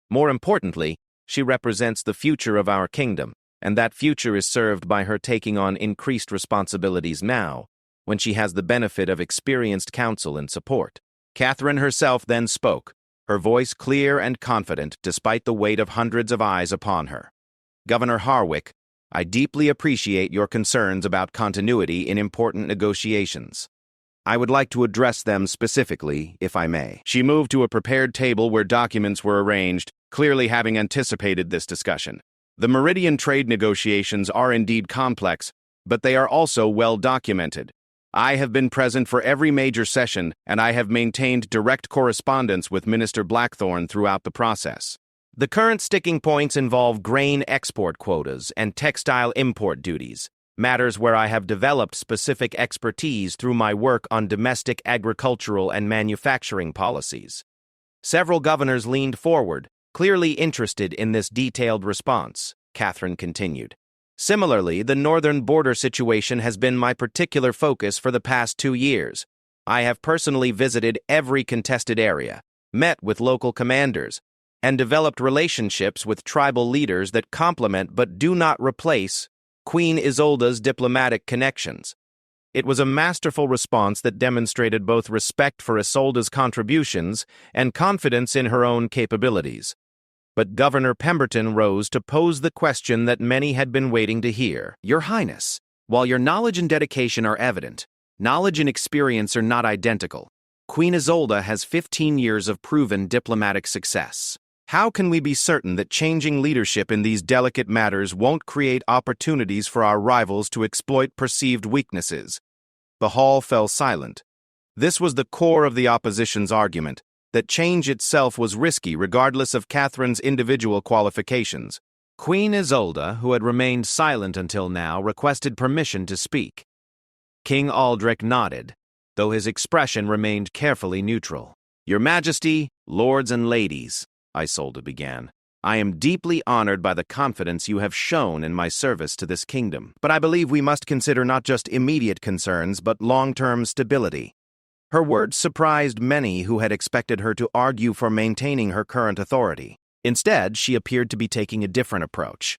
More importantly, she represents the future of our kingdom, and that future is served by her taking on increased responsibilities now, when she has the benefit of experienced counsel and support. Catherine herself then spoke, her voice clear and confident despite the weight of hundreds of eyes upon her. "Governor Harwick, I deeply appreciate your concerns about continuity in important negotiations. I would like to address them specifically, if I may." She moved to a prepared table where documents were arranged, clearly having anticipated this discussion. "The Meridian trade negotiations are indeed complex, but they are also well documented. I have been present for every major session, and I have maintained direct correspondence with Minister Blackthorne throughout the process. The current sticking points involve grain export quotas and textile import duties, matters where I have developed specific expertise through my work on domestic agricultural and manufacturing policies." Several governors leaned forward, clearly interested in this detailed response. Catherine continued. "Similarly, the northern border situation has been my particular focus for the past 2 years. I have personally visited every contested area, met with local commanders, and developed relationships with tribal leaders that complement but do not replace Queen Isolda's diplomatic connections." It was a masterful response that demonstrated both respect for Isolda's contributions and confidence in her own capabilities. But Governor Pemberton rose to pose the question that many had been waiting to hear. "Your Highness, while your knowledge and dedication are evident, knowledge and experience are not identical. Queen Isolda has 15 years of proven diplomatic success. How can we be certain that changing leadership in these delicate matters won't create opportunities for our rivals to exploit perceived weaknesses?" The hall fell silent. This was the core of the opposition's argument, that change itself was risky regardless of Catherine's individual qualifications. Queen Isolda, who had remained silent until now, requested permission to speak. King Aldrich nodded, though his expression remained carefully neutral. "Your Majesty, lords and ladies," Isolda began, "I am deeply honored by the confidence you have shown in my service to this kingdom, but I believe we must consider not just immediate concerns but long-term stability." Her words surprised many who had expected her to argue for maintaining her current authority. Instead, she appeared to be taking a different approach.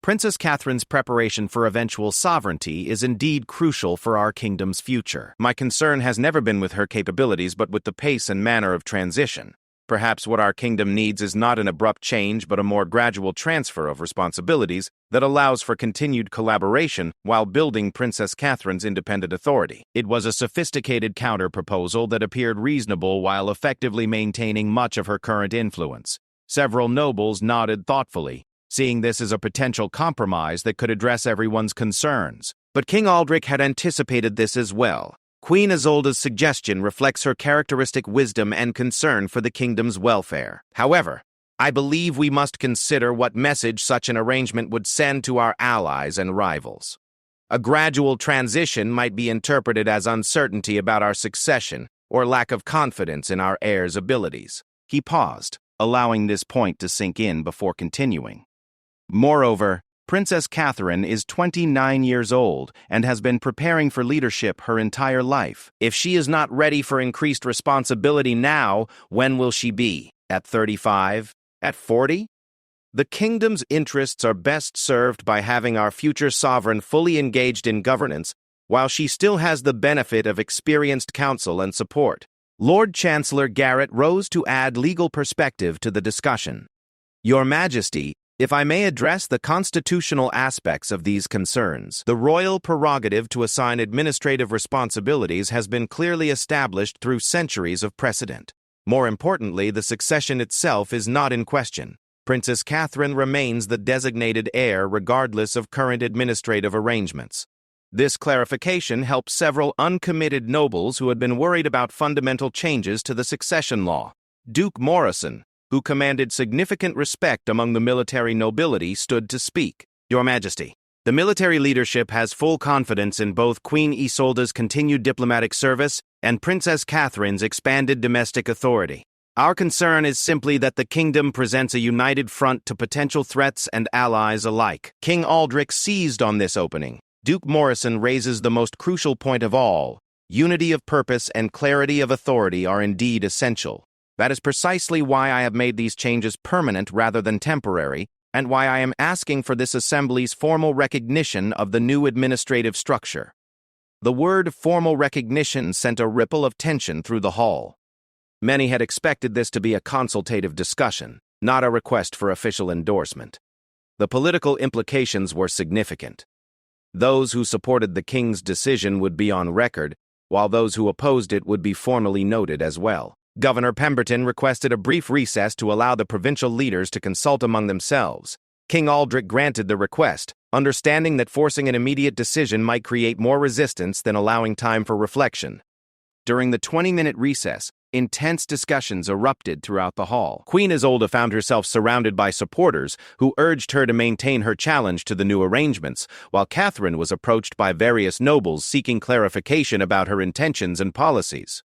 "Princess Catherine's preparation for eventual sovereignty is indeed crucial for our kingdom's future. My concern has never been with her capabilities but with the pace and manner of transition. Perhaps what our kingdom needs is not an abrupt change but a more gradual transfer of responsibilities that allows for continued collaboration while building Princess Catherine's independent authority." It was a sophisticated counter-proposal that appeared reasonable while effectively maintaining much of her current influence. Several nobles nodded thoughtfully, seeing this as a potential compromise that could address everyone's concerns. But King Aldrich had anticipated this as well. Queen Isolda's suggestion reflects her characteristic wisdom and concern for the kingdom's welfare. However, I believe we must consider what message such an arrangement would send to our allies and rivals. A gradual transition might be interpreted as uncertainty about our succession or lack of confidence in our heir's abilities. He paused, allowing this point to sink in before continuing. Moreover, Princess Catherine is 29 years old and has been preparing for leadership her entire life. If she is not ready for increased responsibility now, when will she be? At 35? At 40? The kingdom's interests are best served by having our future sovereign fully engaged in governance, while she still has the benefit of experienced counsel and support. Lord Chancellor Garrett rose to add legal perspective to the discussion. Your Majesty, if I may address the constitutional aspects of these concerns, the royal prerogative to assign administrative responsibilities has been clearly established through centuries of precedent. More importantly, the succession itself is not in question. Princess Catherine remains the designated heir regardless of current administrative arrangements. This clarification helped several uncommitted nobles who had been worried about fundamental changes to the succession law. Duke Morrison, who commanded significant respect among the military nobility, stood to speak. Your Majesty, the military leadership has full confidence in both Queen Isolde's continued diplomatic service and Princess Catherine's expanded domestic authority. Our concern is simply that the kingdom presents a united front to potential threats and allies alike. King Aldrich seized on this opening. Duke Morrison raises the most crucial point of all. Unity of purpose and clarity of authority are indeed essential. That is precisely why I have made these changes permanent rather than temporary, and why I am asking for this Assembly's formal recognition of the new administrative structure. The word formal recognition sent a ripple of tension through the hall. Many had expected this to be a consultative discussion, not a request for official endorsement. The political implications were significant. Those who supported the king's decision would be on record, while those who opposed it would be formally noted as well. Governor Pemberton requested a brief recess to allow the provincial leaders to consult among themselves. King Aldrich granted the request, understanding that forcing an immediate decision might create more resistance than allowing time for reflection. During the 20-minute recess, intense discussions erupted throughout the hall. Queen Isolde found herself surrounded by supporters who urged her to maintain her challenge to the new arrangements, while Catherine was approached by various nobles seeking clarification about her intentions and policies.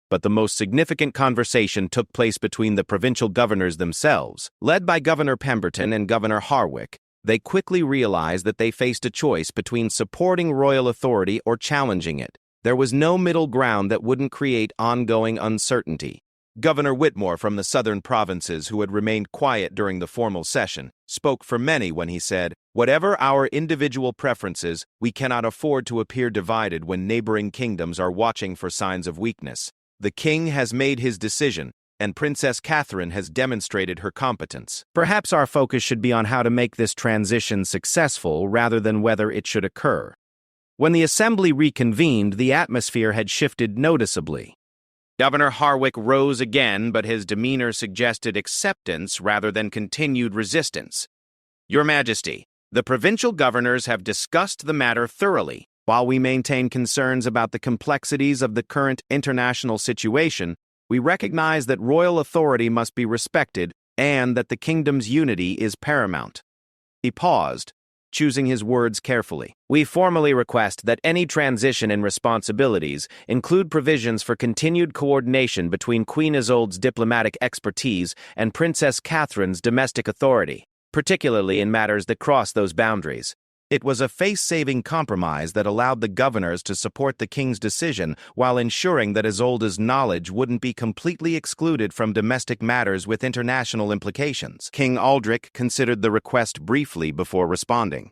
But the most significant conversation took place between the provincial governors themselves. Led by Governor Pemberton and Governor Harwick, they quickly realized that they faced a choice between supporting royal authority or challenging it. There was no middle ground that wouldn't create ongoing uncertainty. Governor Whitmore from the southern provinces, who had remained quiet during the formal session, spoke for many when he said, "Whatever our individual preferences, we cannot afford to appear divided when neighboring kingdoms are watching for signs of weakness. The king has made his decision, and Princess Catherine has demonstrated her competence. Perhaps our focus should be on how to make this transition successful rather than whether it should occur." When the assembly reconvened, the atmosphere had shifted noticeably. Governor Harwick rose again, but his demeanor suggested acceptance rather than continued resistance. Your Majesty, the provincial governors have discussed the matter thoroughly. While we maintain concerns about the complexities of the current international situation, we recognize that royal authority must be respected and that the kingdom's unity is paramount. He paused, choosing his words carefully. We formally request that any transition in responsibilities include provisions for continued coordination between Queen Isolde's diplomatic expertise and Princess Catherine's domestic authority, particularly in matters that cross those boundaries. It was a face-saving compromise that allowed the governors to support the king's decision while ensuring that Isolde's knowledge wouldn't be completely excluded from domestic matters with international implications. King Aldrich considered the request briefly before responding.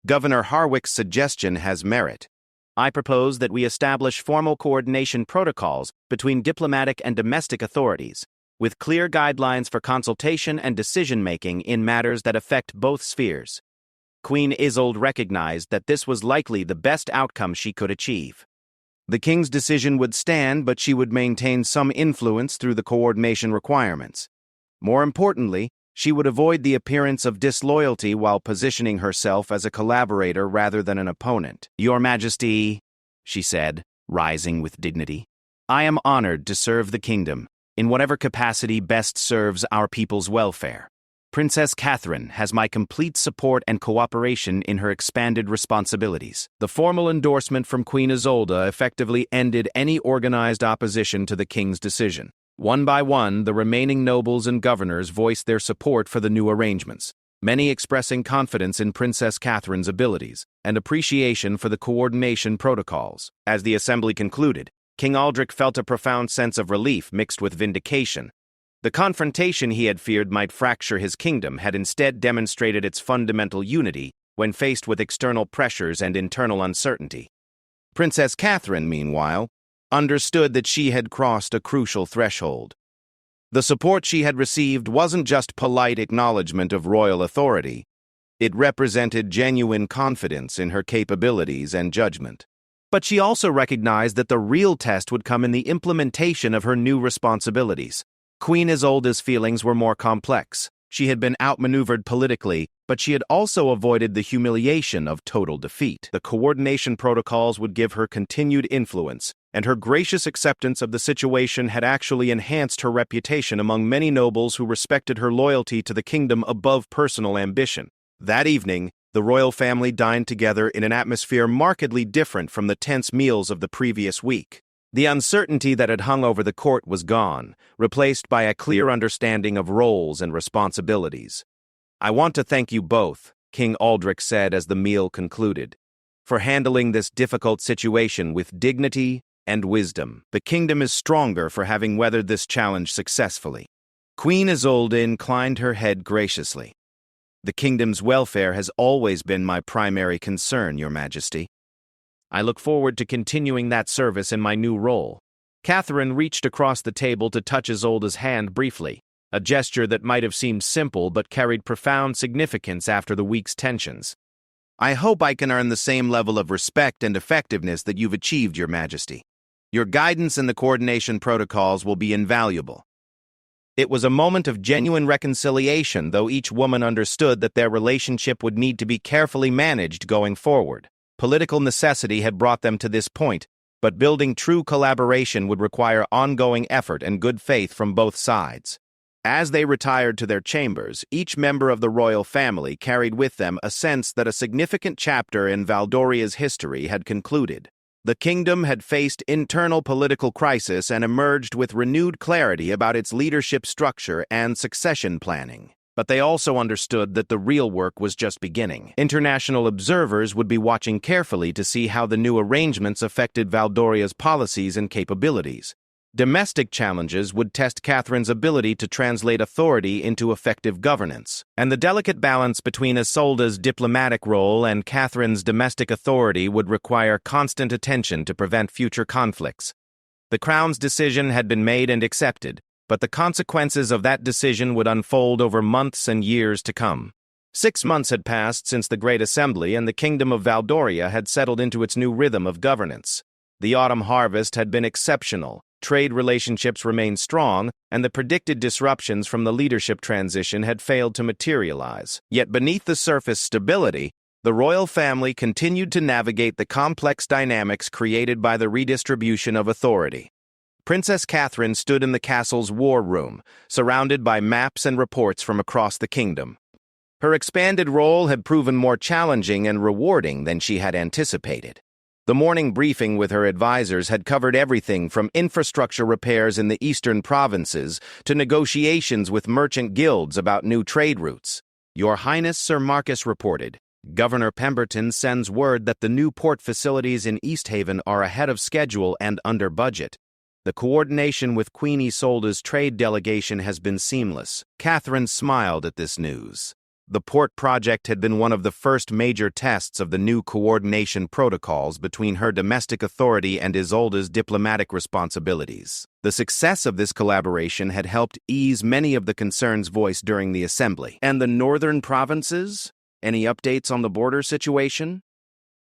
Governor Harwick's suggestion has merit. I propose that we establish formal coordination protocols between diplomatic and domestic authorities, with clear guidelines for consultation and decision-making in matters that affect both spheres. Queen Isolde recognized that this was likely the best outcome she could achieve. The king's decision would stand, but she would maintain some influence through the coordination requirements. More importantly, she would avoid the appearance of disloyalty while positioning herself as a collaborator rather than an opponent. Your Majesty, she said, rising with dignity, I am honored to serve the kingdom. in whatever capacity best serves our people's welfare. Princess Catherine has my complete support and cooperation in her expanded responsibilities. The formal endorsement from Queen Isolde effectively ended any organized opposition to the king's decision. One by one, the remaining nobles and governors voiced their support for the new arrangements, many expressing confidence in Princess Catherine's abilities and appreciation for the coordination protocols. As the assembly concluded, King Aldrich felt a profound sense of relief mixed with vindication. The confrontation he had feared might fracture his kingdom had instead demonstrated its fundamental unity when faced with external pressures and internal uncertainty. Princess Catherine, meanwhile, understood that she had crossed a crucial threshold. The support she had received wasn't just polite acknowledgement of royal authority. It represented genuine confidence in her capabilities and judgment. But she also recognized that the real test would come in the implementation of her new responsibilities. Queen Isolde's feelings were more complex. She had been outmaneuvered politically, but she had also avoided the humiliation of total defeat. The coordination protocols would give her continued influence, and her gracious acceptance of the situation had actually enhanced her reputation among many nobles who respected her loyalty to the kingdom above personal ambition. That evening, the royal family dined together in an atmosphere markedly different from the tense meals of the previous week. The uncertainty that had hung over the court was gone, replaced by a clear understanding of roles and responsibilities. "I want to thank you both," King Aldrich said as the meal concluded, "for handling this difficult situation with dignity and wisdom. The kingdom is stronger for having weathered this challenge successfully." Queen Isolde inclined her head graciously. "The kingdom's welfare has always been my primary concern, Your Majesty. I look forward to continuing that service in my new role." Catherine reached across the table to touch Isolde's hand briefly, a gesture that might have seemed simple but carried profound significance after the week's tensions. "I hope I can earn the same level of respect and effectiveness that you've achieved, Your Majesty. Your guidance in the coordination protocols will be invaluable." It was a moment of genuine reconciliation, though each woman understood that their relationship would need to be carefully managed going forward. Political necessity had brought them to this point, but building true collaboration would require ongoing effort and good faith from both sides. As they retired to their chambers, each member of the royal family carried with them a sense that a significant chapter in Valdoria's history had concluded. The kingdom had faced internal political crisis and emerged with renewed clarity about its leadership structure and succession planning. But they also understood that the real work was just beginning. International observers would be watching carefully to see how the new arrangements affected Valdoria's policies and capabilities. Domestic challenges would test Catherine's ability to translate authority into effective governance, and the delicate balance between Isolde's diplomatic role and Catherine's domestic authority would require constant attention to prevent future conflicts. The crown's decision had been made and accepted, but the consequences of that decision would unfold over months and years to come. 6 months had passed since the Great Assembly, and the Kingdom of Valdoria had settled into its new rhythm of governance. The autumn harvest had been exceptional, trade relationships remained strong, and the predicted disruptions from the leadership transition had failed to materialize. Yet beneath the surface stability, the royal family continued to navigate the complex dynamics created by the redistribution of authority. Princess Catherine stood in the castle's war room, surrounded by maps and reports from across the kingdom. Her expanded role had proven more challenging and rewarding than she had anticipated. The morning briefing with her advisors had covered everything from infrastructure repairs in the eastern provinces to negotiations with merchant guilds about new trade routes. "Your Highness," Sir Marcus reported, "Governor Pemberton sends word that the new port facilities in East Haven are ahead of schedule and under budget. The coordination with Queen Isolde's trade delegation has been seamless." Catherine smiled at this news. The port project had been one of the first major tests of the new coordination protocols between her domestic authority and Isolde's diplomatic responsibilities. The success of this collaboration had helped ease many of the concerns voiced during the assembly. "And the northern provinces? Any updates on the border situation?"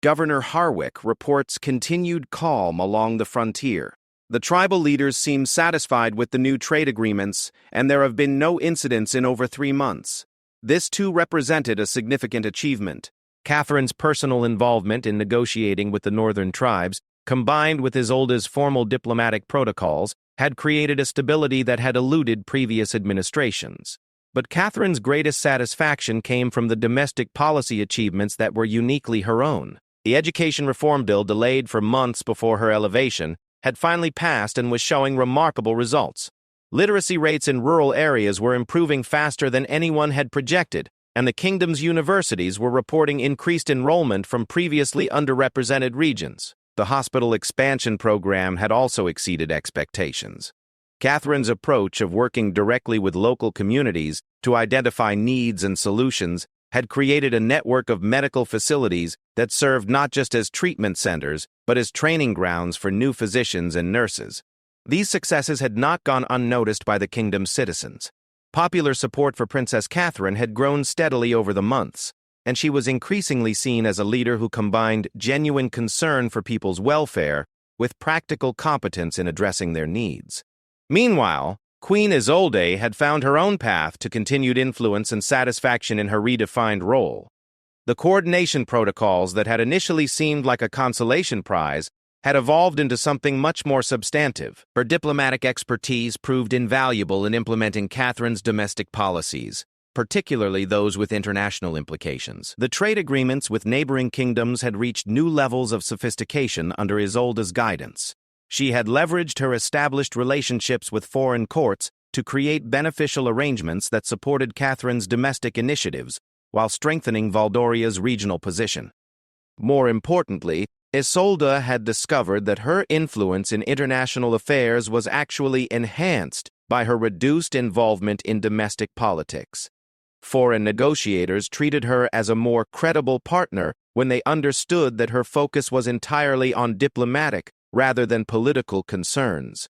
Governor Harwick reports continued calm along the frontier. The tribal leaders seem satisfied with the new trade agreements, and there have been no incidents in over 3 months. This too represented a significant achievement. Catherine's personal involvement in negotiating with the northern tribes, combined with Isolde's formal diplomatic protocols, had created a stability that had eluded previous administrations. But Catherine's greatest satisfaction came from the domestic policy achievements that were uniquely her own. The education reform bill, delayed for months before her elevation, had finally passed and was showing remarkable results. Literacy rates in rural areas were improving faster than anyone had projected, and the kingdom's universities were reporting increased enrollment from previously underrepresented regions. The hospital expansion program had also exceeded expectations. Catherine's approach of working directly with local communities to identify needs and solutions had created a network of medical facilities that served not just as treatment centers, but as training grounds for new physicians and nurses. These successes had not gone unnoticed by the kingdom's citizens. Popular support for Princess Catherine had grown steadily over the months, and she was increasingly seen as a leader who combined genuine concern for people's welfare with practical competence in addressing their needs. Meanwhile, Queen Isolde had found her own path to continued influence and satisfaction in her redefined role. The coordination protocols that had initially seemed like a consolation prize had evolved into something much more substantive. Her diplomatic expertise proved invaluable in implementing Catherine's domestic policies, particularly those with international implications. The trade agreements with neighboring kingdoms had reached new levels of sophistication under Isolde's guidance. She had leveraged her established relationships with foreign courts to create beneficial arrangements that supported Catherine's domestic initiatives while strengthening Valdoria's regional position. More importantly, Isolde had discovered that her influence in international affairs was actually enhanced by her reduced involvement in domestic politics. Foreign negotiators treated her as a more credible partner when they understood that her focus was entirely on diplomatic rather than political concerns.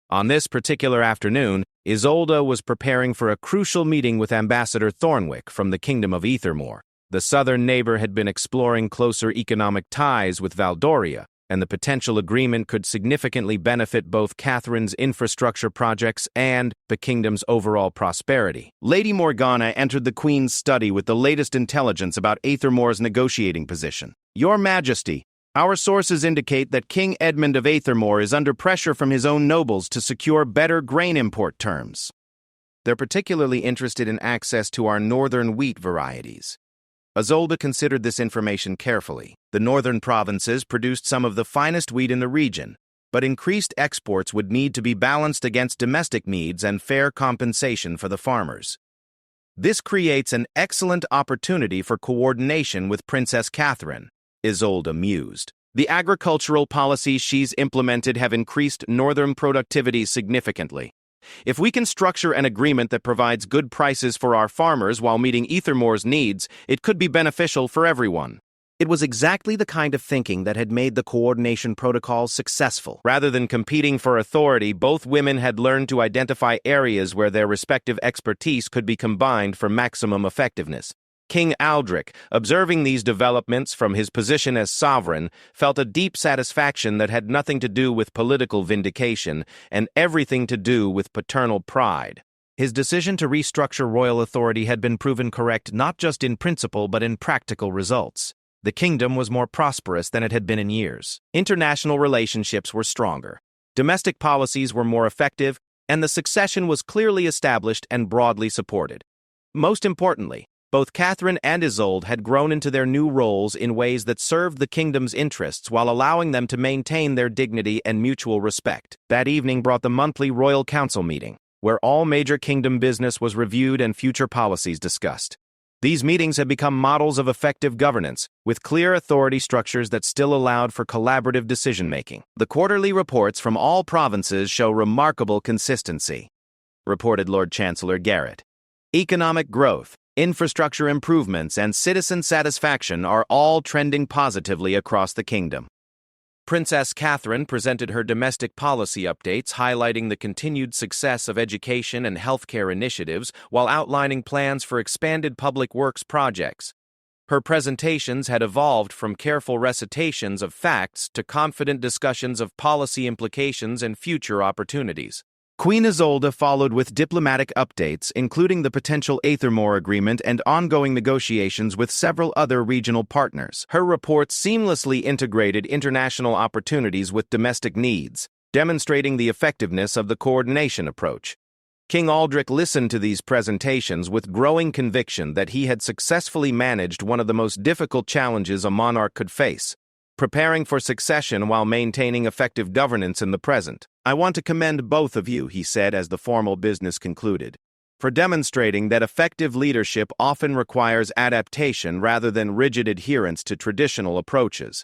On this particular afternoon, Isolde was preparing for a crucial meeting with Ambassador Thornwick from the Kingdom of Ethermore. The southern neighbor had been exploring closer economic ties with Valdoria, and the potential agreement could significantly benefit both Catherine's infrastructure projects and the kingdom's overall prosperity. Lady Morgana entered the Queen's study with the latest intelligence about Aethermore's negotiating position. Your Majesty, our sources indicate that King Edmund of Aethermore is under pressure from his own nobles to secure better grain import terms. They're particularly interested in access to our northern wheat varieties. Isolde considered this information carefully. The northern provinces produced some of the finest wheat in the region, but increased exports would need to be balanced against domestic needs and fair compensation for the farmers. This creates an excellent opportunity for coordination with Princess Catherine, Isolde mused. The agricultural policies she's implemented have increased northern productivity significantly. If we can structure an agreement that provides good prices for our farmers while meeting Ethermore's needs, it could be beneficial for everyone. It was exactly the kind of thinking that had made the coordination protocols successful. Rather than competing for authority, both women had learned to identify areas where their respective expertise could be combined for maximum effectiveness. King Aldric, observing these developments from his position as sovereign, felt a deep satisfaction that had nothing to do with political vindication and everything to do with paternal pride. His decision to restructure royal authority had been proven correct not just in principle but in practical results. The kingdom was more prosperous than it had been in years. International relationships were stronger. Domestic policies were more effective, and the succession was clearly established and broadly supported. Most importantly, both Catherine and Isolde had grown into their new roles in ways that served the kingdom's interests while allowing them to maintain their dignity and mutual respect. That evening brought the monthly Royal Council meeting, where all major kingdom business was reviewed and future policies discussed. These meetings had become models of effective governance, with clear authority structures that still allowed for collaborative decision-making. The quarterly reports from all provinces show remarkable consistency, reported Lord Chancellor Garrett. Economic growth, infrastructure improvements, and citizen satisfaction are all trending positively across the kingdom. Princess Catherine presented her domestic policy updates highlighting the continued success of education and healthcare initiatives while outlining plans for expanded public works projects. Her presentations had evolved from careful recitations of facts to confident discussions of policy implications and future opportunities. Queen Isolde followed with diplomatic updates, including the potential Aethermore agreement and ongoing negotiations with several other regional partners. Her reports seamlessly integrated international opportunities with domestic needs, demonstrating the effectiveness of the coordination approach. King Aldric listened to these presentations with growing conviction that he had successfully managed one of the most difficult challenges a monarch could face, preparing for succession while maintaining effective governance in the present. "I want to commend both of you," he said as the formal business concluded, "for demonstrating that effective leadership often requires adaptation rather than rigid adherence to traditional approaches.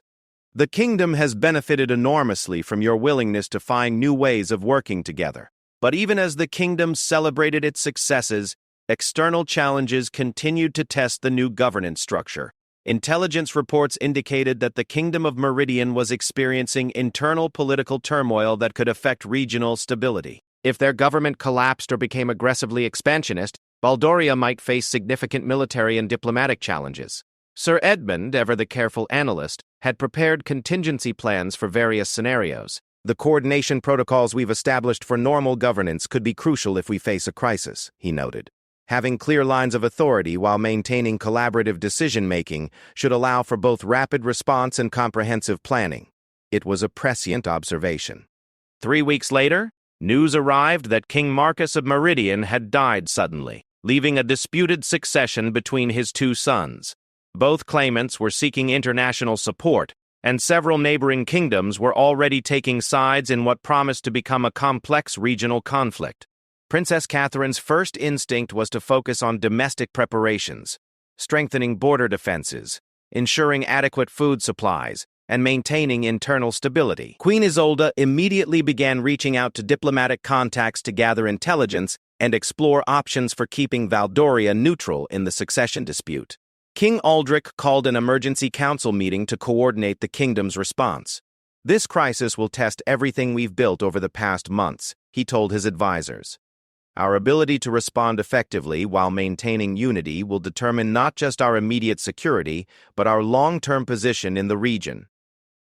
The kingdom has benefited enormously from your willingness to find new ways of working together. But even as the kingdom celebrated its successes, external challenges continued to test the new governance structure. Intelligence reports indicated that the Kingdom of Meridian was experiencing internal political turmoil that could affect regional stability. If their government collapsed or became aggressively expansionist, Valdoria might face significant military and diplomatic challenges. Sir Edmund, ever the careful analyst, had prepared contingency plans for various scenarios. "The coordination protocols we've established for normal governance could be crucial if we face a crisis," he noted. "Having clear lines of authority while maintaining collaborative decision-making should allow for both rapid response and comprehensive planning." It was a prescient observation. 3 weeks later, news arrived that King Marcus of Meridian had died suddenly, leaving a disputed succession between his 2 sons. Both claimants were seeking international support, and several neighboring kingdoms were already taking sides in what promised to become a complex regional conflict. Princess Catherine's first instinct was to focus on domestic preparations, strengthening border defenses, ensuring adequate food supplies, and maintaining internal stability. Queen Isolde immediately began reaching out to diplomatic contacts to gather intelligence and explore options for keeping Valdoria neutral in the succession dispute. King Aldric called an emergency council meeting to coordinate the kingdom's response. "This crisis will test everything we've built over the past months," he told his advisors. "Our ability to respond effectively while maintaining unity will determine not just our immediate security, but our long-term position in the region."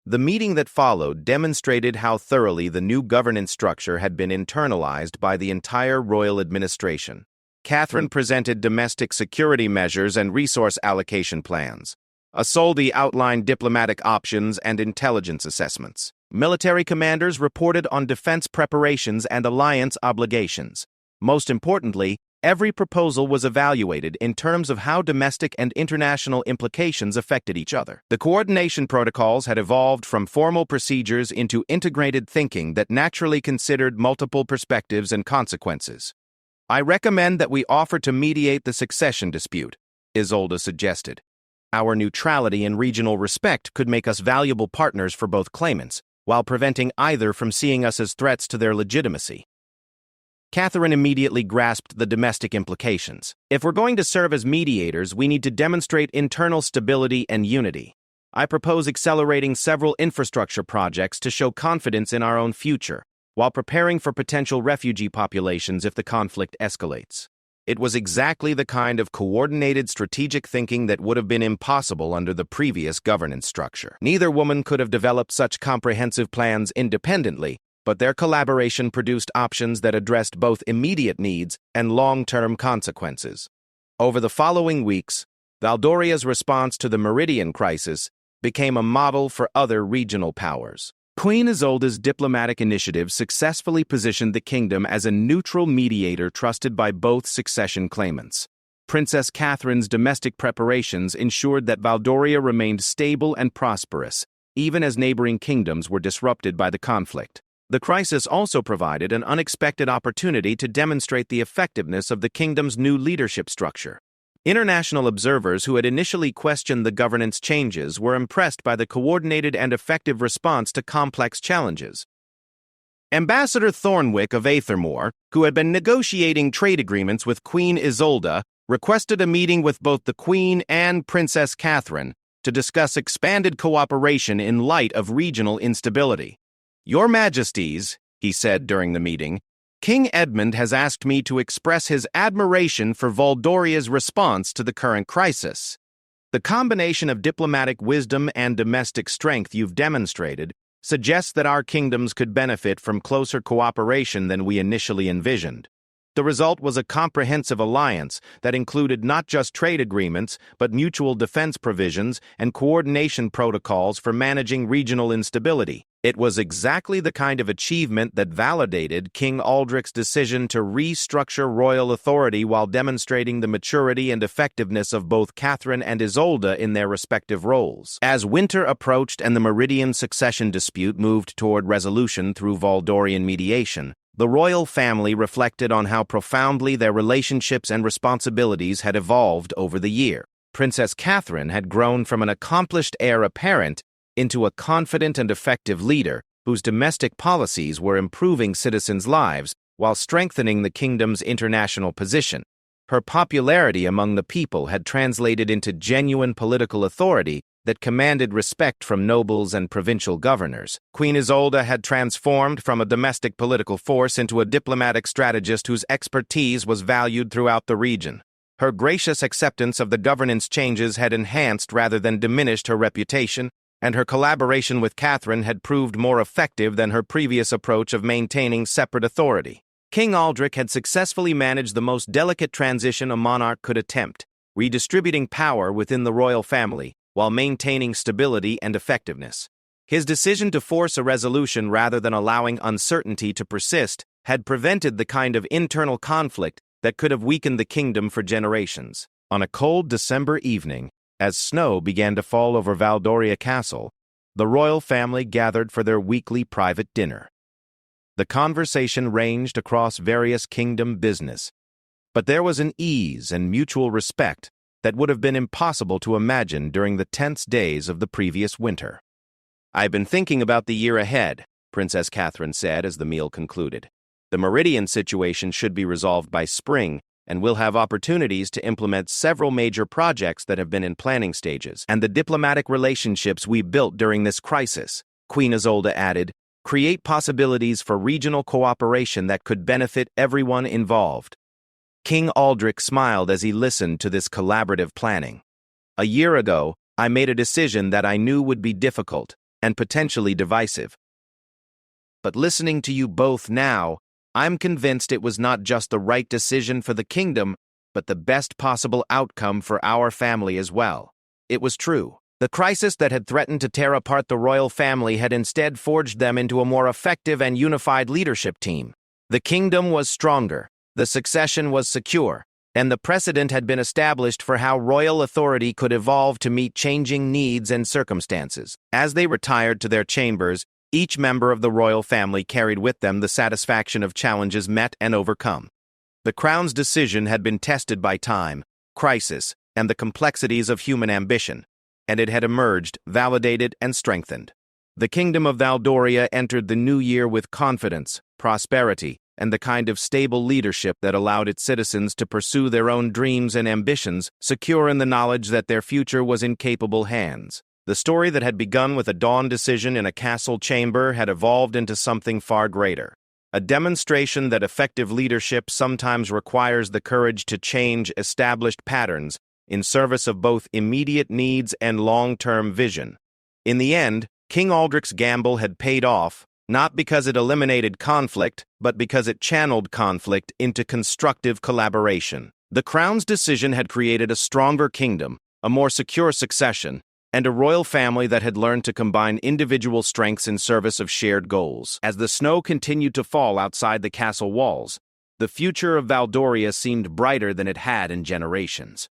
The meeting that followed demonstrated how thoroughly the new governance structure had been internalized by the entire royal administration. Catherine presented domestic security measures and resource allocation plans. Isolde outlined diplomatic options and intelligence assessments. Military commanders reported on defense preparations and alliance obligations. Most importantly, every proposal was evaluated in terms of how domestic and international implications affected each other. The coordination protocols had evolved from formal procedures into integrated thinking that naturally considered multiple perspectives and consequences. "I recommend that we offer to mediate the succession dispute," Isolde suggested. "Our neutrality and regional respect could make us valuable partners for both claimants, while preventing either from seeing us as threats to their legitimacy." Catherine immediately grasped the domestic implications. "If we're going to serve as mediators, we need to demonstrate internal stability and unity. I propose accelerating several infrastructure projects to show confidence in our own future, while preparing for potential refugee populations if the conflict escalates." It was exactly the kind of coordinated strategic thinking that would have been impossible under the previous governance structure. Neither woman could have developed such comprehensive plans independently, but their collaboration produced options that addressed both immediate needs and long-term consequences. Over the following weeks, Valdoria's response to the Meridian crisis became a model for other regional powers. Queen Isolde's diplomatic initiative successfully positioned the kingdom as a neutral mediator trusted by both succession claimants. Princess Catherine's domestic preparations ensured that Valdoria remained stable and prosperous, even as neighboring kingdoms were disrupted by the conflict. The crisis also provided an unexpected opportunity to demonstrate the effectiveness of the kingdom's new leadership structure. International observers who had initially questioned the governance changes were impressed by the coordinated and effective response to complex challenges. Ambassador Thornwick of Aethermore, who had been negotiating trade agreements with Queen Isolde, requested a meeting with both the Queen and Princess Catherine to discuss expanded cooperation in light of regional instability. "Your Majesties," he said during the meeting, "King Edmund has asked me to express his admiration for Valdoria's response to the current crisis. The combination of diplomatic wisdom and domestic strength you've demonstrated suggests that our kingdoms could benefit from closer cooperation than we initially envisioned. The result was a comprehensive alliance that included not just trade agreements, but mutual defense provisions and coordination protocols for managing regional instability. It was exactly the kind of achievement that validated King Aldric's decision to restructure royal authority while demonstrating the maturity and effectiveness of both Catherine and Isolde in their respective roles. As winter approached and the Meridian succession dispute moved toward resolution through Valdorian mediation, the royal family reflected on how profoundly their relationships and responsibilities had evolved over the year. Princess Catherine had grown from an accomplished heir apparent into a confident and effective leader whose domestic policies were improving citizens' lives while strengthening the kingdom's international position. Her popularity among the people had translated into genuine political authority that commanded respect from nobles and provincial governors. Queen Isolde had transformed from a domestic political force into a diplomatic strategist whose expertise was valued throughout the region. Her gracious acceptance of the governance changes had enhanced rather than diminished her reputation, and her collaboration with Catherine had proved more effective than her previous approach of maintaining separate authority. King Aldric had successfully managed the most delicate transition a monarch could attempt, redistributing power within the royal family while maintaining stability and effectiveness. His decision to force a resolution rather than allowing uncertainty to persist had prevented the kind of internal conflict that could have weakened the kingdom for generations. On a cold December evening, as snow began to fall over Valdoria Castle, the royal family gathered for their weekly private dinner. The conversation ranged across various kingdom business, but there was an ease and mutual respect that would have been impossible to imagine during the tense days of the previous winter. "I've been thinking about the year ahead," Princess Catherine said as the meal concluded. "The Meridian situation should be resolved by spring, and we'll have opportunities to implement several major projects that have been in planning stages. And the diplomatic relationships we built during this crisis," Queen Isolde added, "create possibilities for regional cooperation that could benefit everyone involved." King Aldric smiled as he listened to this collaborative planning. "A year ago, I made a decision that I knew would be difficult and potentially divisive. But listening to you both now, I'm convinced it was not just the right decision for the kingdom, but the best possible outcome for our family as well." It was true. The crisis that had threatened to tear apart the royal family had instead forged them into a more effective and unified leadership team. The kingdom was stronger, the succession was secure, and the precedent had been established for how royal authority could evolve to meet changing needs and circumstances. As they retired to their chambers, each member of the royal family carried with them the satisfaction of challenges met and overcome. The crown's decision had been tested by time, crisis, and the complexities of human ambition, and it had emerged, validated, and strengthened. The kingdom of Valdoria entered the new year with confidence, prosperity, and the kind of stable leadership that allowed its citizens to pursue their own dreams and ambitions, secure in the knowledge that their future was in capable hands. The story that had begun with a dawn decision in a castle chamber had evolved into something far greater. A demonstration that effective leadership sometimes requires the courage to change established patterns in service of both immediate needs and long-term vision. In the end, King Aldric's gamble had paid off, not because it eliminated conflict, but because it channeled conflict into constructive collaboration. The crown's decision had created a stronger kingdom, a more secure succession, and a royal family that had learned to combine individual strengths in service of shared goals. As the snow continued to fall outside the castle walls, the future of Valdoria seemed brighter than it had in generations.